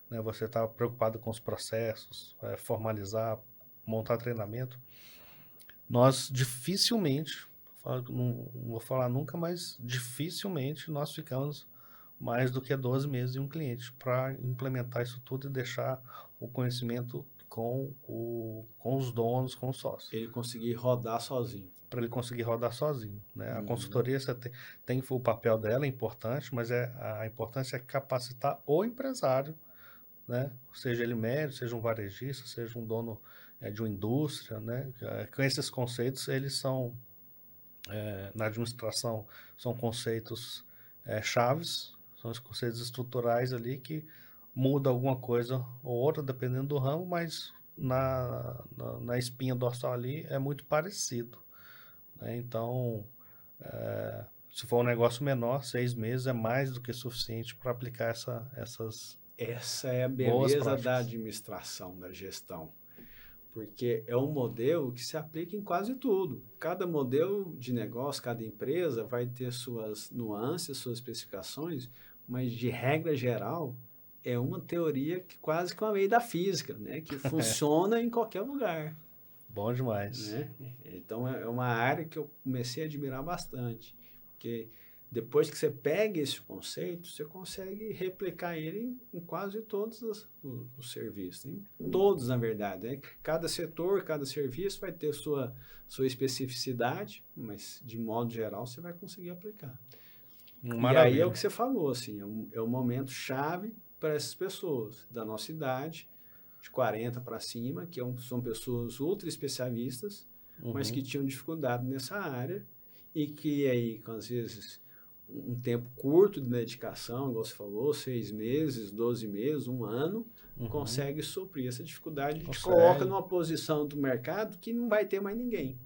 né? Você está preocupado com os processos, formalizar, montar treinamento. Nós dificilmente... não vou falar nunca, mas dificilmente nós ficamos mais do que 12 meses em um cliente para implementar isso tudo e deixar o conhecimento com os donos, com os sócios. Ele conseguir rodar sozinho. Para ele conseguir rodar sozinho, né? A consultoria você tem o papel dela, é importante, mas a importância é capacitar o empresário, né? Seja ele médico, seja um varejista, seja um dono de uma indústria, né? Com esses conceitos, eles são... na administração são conceitos chaves, são os conceitos estruturais ali que muda alguma coisa ou outra dependendo do ramo, mas na espinha dorsal ali é muito parecido, né? Então se for um negócio menor, 6 meses é mais do que suficiente para aplicar essas essa é a beleza da administração, da gestão. Porque é um modelo que se aplica em quase tudo. Cada modelo de negócio, cada empresa vai ter suas nuances, suas especificações, mas de regra geral é uma teoria que quase que uma lei da física, né? Que funciona em qualquer lugar. Bom demais. Né? Então é uma área que eu comecei a admirar bastante, porque depois que você pega esse conceito, você consegue replicar ele em quase todos os serviços. Em todos, na verdade. Né? Cada setor, cada serviço vai ter sua especificidade, mas, de modo geral, você vai conseguir aplicar. Maravilha. E aí é o que você falou, assim, é um momento chave para essas pessoas da nossa idade, de 40 para cima, que são pessoas ultra especialistas, mas que tinham dificuldade nessa área e que aí, às vezes... um tempo curto de dedicação, igual você falou, 6 meses, 12 meses, 1 ano, consegue suprir essa dificuldade, te coloca numa posição do mercado que não vai ter mais ninguém.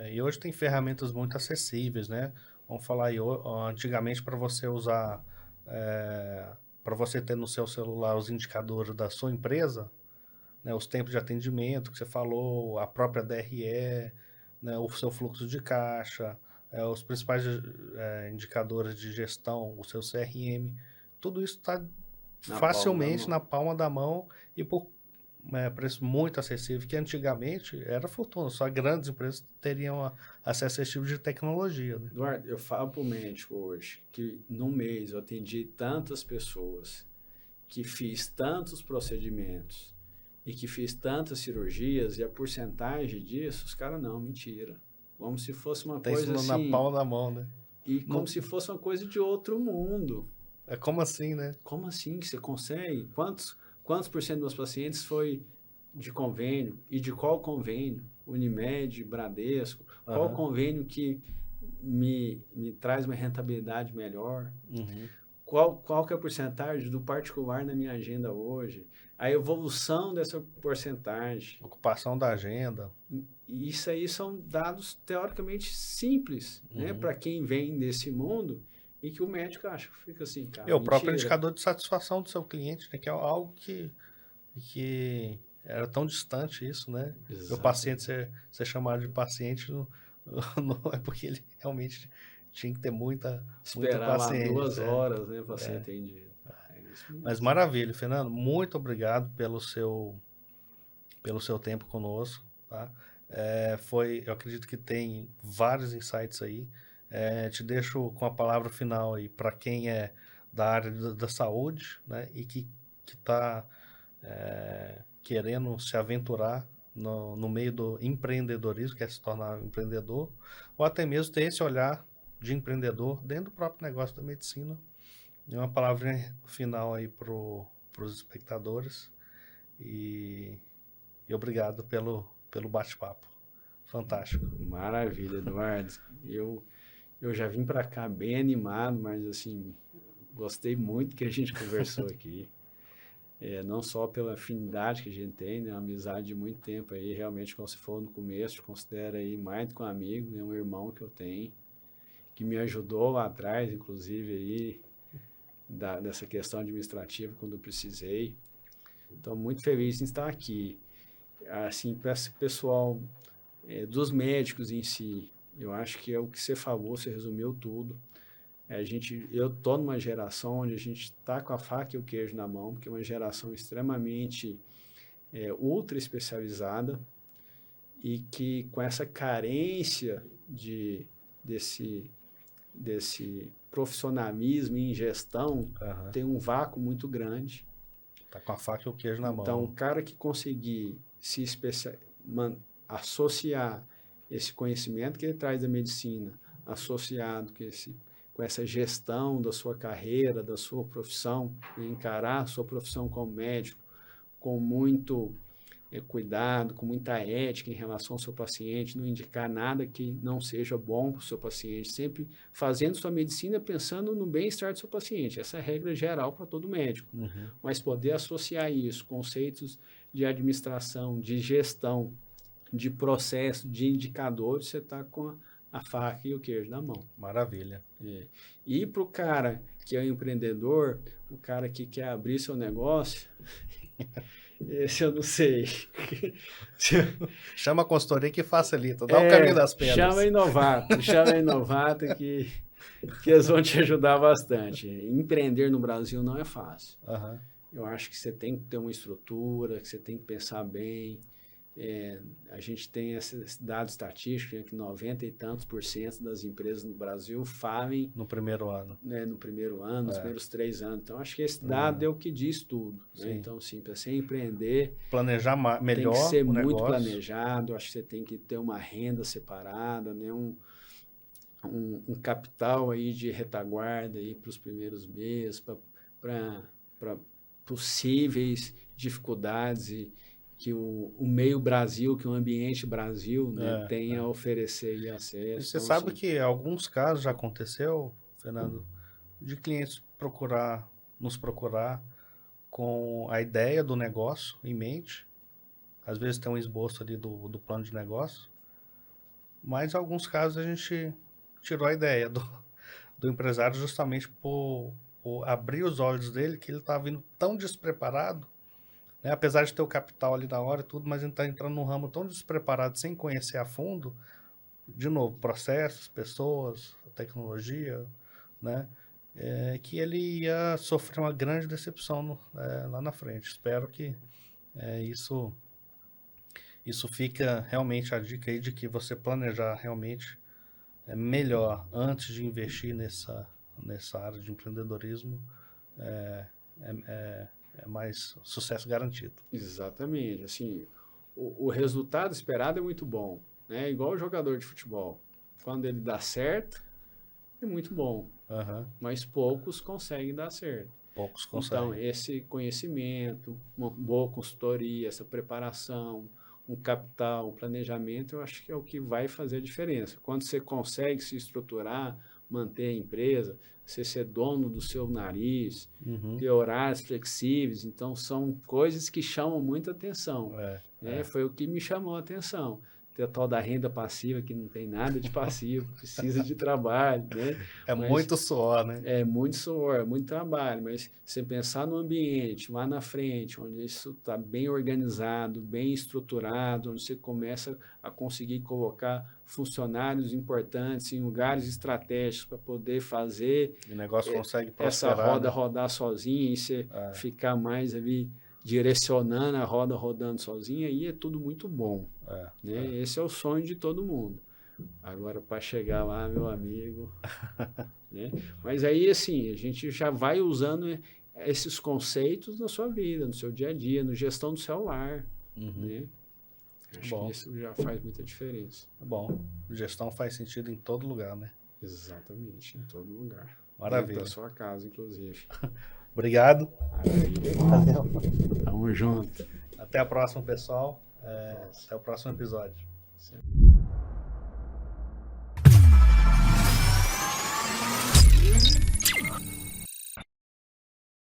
E hoje tem ferramentas muito acessíveis, né? Vamos falar aí, antigamente para você usar, para você ter no seu celular os indicadores da sua empresa, né, os tempos de atendimento que você falou, a própria DRE, né, o seu fluxo de caixa, os principais indicadores de gestão, o seu CRM, tudo isso está Na palma da facilmente mão. na palma da mão e por preço muito acessível, que antigamente era fortuna, só grandes empresas teriam acesso a esse tipo de tecnologia, né? Eduardo, eu falo para o médico hoje que no mês eu atendi tantas pessoas, que fiz tantos procedimentos e que fiz tantas cirurgias e a porcentagem disso, os caras, não, mentira. Como se fosse uma Tem isso coisa na assim, palma da mão, né? e como Não, se fosse uma coisa de outro mundo. é como assim, né? Como assim que você consegue? Quantos por cento dos meus pacientes foi de convênio? E de qual convênio? Unimed, Bradesco? Qual Aham. convênio que me traz uma rentabilidade melhor? Uhum. Qual que é a porcentagem do particular na minha agenda hoje? A evolução dessa porcentagem. Ocupação da agenda. E isso aí são dados teoricamente simples, né? Uhum. Para quem vem desse mundo e que o médico acha, fica assim, E cara, o próprio mentira. indicador de satisfação do seu cliente, né? Que é algo que era tão distante isso, né? Meu paciente Exatamente. ser chamado de paciente não, não é porque ele realmente tinha que ter muita Esperar lá paciência. 2 horas, né, para ser atendido. É isso Mas mesmo. maravilha, Fernando. Muito obrigado pelo seu tempo conosco, tá? Eu acredito que tem vários insights aí. Te deixo com a palavra final aí para quem é da área da saúde, né? E que está querendo se aventurar no meio do empreendedorismo, quer se tornar um empreendedor, ou até mesmo ter esse olhar de empreendedor dentro do próprio negócio da medicina. E uma palavra final aí para os espectadores e obrigado pelo bate-papo. Fantástico. Maravilha, Eduardo. Eu já vim para cá bem animado, mas assim, gostei muito que a gente conversou aqui. Não só pela afinidade que a gente tem, né, uma amizade de muito tempo aí, realmente, como você falou no começo, te considero aí mais do que um amigo, né, um irmão que eu tenho, que me ajudou lá atrás, inclusive aí, dessa questão administrativa quando eu precisei. Então, muito feliz em estar aqui. Assim, para esse pessoal dos médicos em si, eu acho que é o que você falou, você resumiu tudo. Eu tô numa geração onde a gente está com a faca e o queijo na mão, porque é uma geração extremamente ultra especializada e que com essa carência desse, desse profissionalismo em gestão Aham. tem um vácuo muito grande. Tá com a faca e o queijo na Então, o mão. cara que conseguir associar esse conhecimento que ele traz da medicina, associado com essa gestão da sua carreira, da sua profissão, e encarar a sua profissão como médico com muito cuidado, com muita ética em relação ao seu paciente, não indicar nada que não seja bom para o seu paciente, sempre fazendo sua medicina pensando no bem-estar do seu paciente. Essa é a regra geral para todo médico. Uhum. Mas poder associar isso, conceitos de administração, de gestão, de processo, de indicadores, você está com a faca e o queijo na mão. Maravilha. E para o cara que é um empreendedor, o cara que quer abrir seu negócio, esse eu não sei. Chama a consultoria que facilita. Dá o caminho das pedras. Chama em novato que eles vão te ajudar bastante. Empreender no Brasil não é fácil. Aham. Eu acho que você tem que ter uma estrutura, que você tem que pensar bem. A gente tem esse dado estatístico, né, que 90 e tantos % das empresas no Brasil falem No primeiro ano. né, no primeiro ano, nos primeiros 3 anos. Então, acho que esse dado é o que diz tudo. Né? Então, sim, para você empreender, Planejar tem que melhor ser o muito negócio. planejado. Acho que você tem que ter uma renda separada, né? Um capital aí de retaguarda para os primeiros meses, para possíveis dificuldades que o meio Brasil, que o ambiente Brasil, né, tem a oferecer e acesso. E você Então, sabe assim, que em alguns casos já aconteceu, Fernando, de clientes nos procurar com a ideia do negócio em mente. Às vezes tem um esboço ali do plano de negócio, mas em alguns casos a gente tirou a ideia do empresário justamente por abrir os olhos dele, que ele estava vindo tão despreparado, né? Apesar de ter o capital ali na hora e tudo, mas ele está entrando num ramo tão despreparado, sem conhecer a fundo, de novo, processos, pessoas, tecnologia, né? que ele ia sofrer uma grande decepção lá na frente. Espero que isso fica realmente a dica aí de que você planejar realmente melhor antes de investir nessa área de empreendedorismo é mais sucesso garantido. Exatamente. Assim, o resultado esperado é muito bom, né? Igual o jogador de futebol. Quando ele dá certo, é muito bom. Mas poucos conseguem dar certo. Poucos conseguem. Então, esse conhecimento, uma boa consultoria, essa preparação, um capital, um planejamento, eu acho que é o que vai fazer a diferença. Quando você consegue se estruturar, manter a empresa, você ser dono do seu nariz, ter horários flexíveis, então são coisas que chamam muita atenção. Né? Foi o que me chamou a atenção. Tem a tal da renda passiva, que não tem nada de passivo, precisa de trabalho, né? Mas muito suor, né? É muito suor, é muito trabalho, mas você pensar no ambiente lá na frente, onde isso está bem organizado, bem estruturado, onde você começa a conseguir colocar funcionários importantes em lugares estratégicos para poder fazer o negócio consegue prosperar, essa roda rodar sozinha e você ficar mais ali direcionando a roda rodando sozinha, aí é tudo muito bom. Né? Esse é o sonho de todo mundo. Agora, para chegar lá, meu amigo... né? Mas aí, assim, a gente já vai usando esses conceitos na sua vida, no seu dia a dia, na gestão do celular. Né? Acho que isso já faz muita diferença. Bom, gestão faz sentido em todo lugar, né? Exatamente, em todo lugar. Maravilha. Dentro da sua casa, inclusive. Obrigado. Valeu. Tamo junto. Até a próxima, pessoal. Até o próximo episódio. Certo.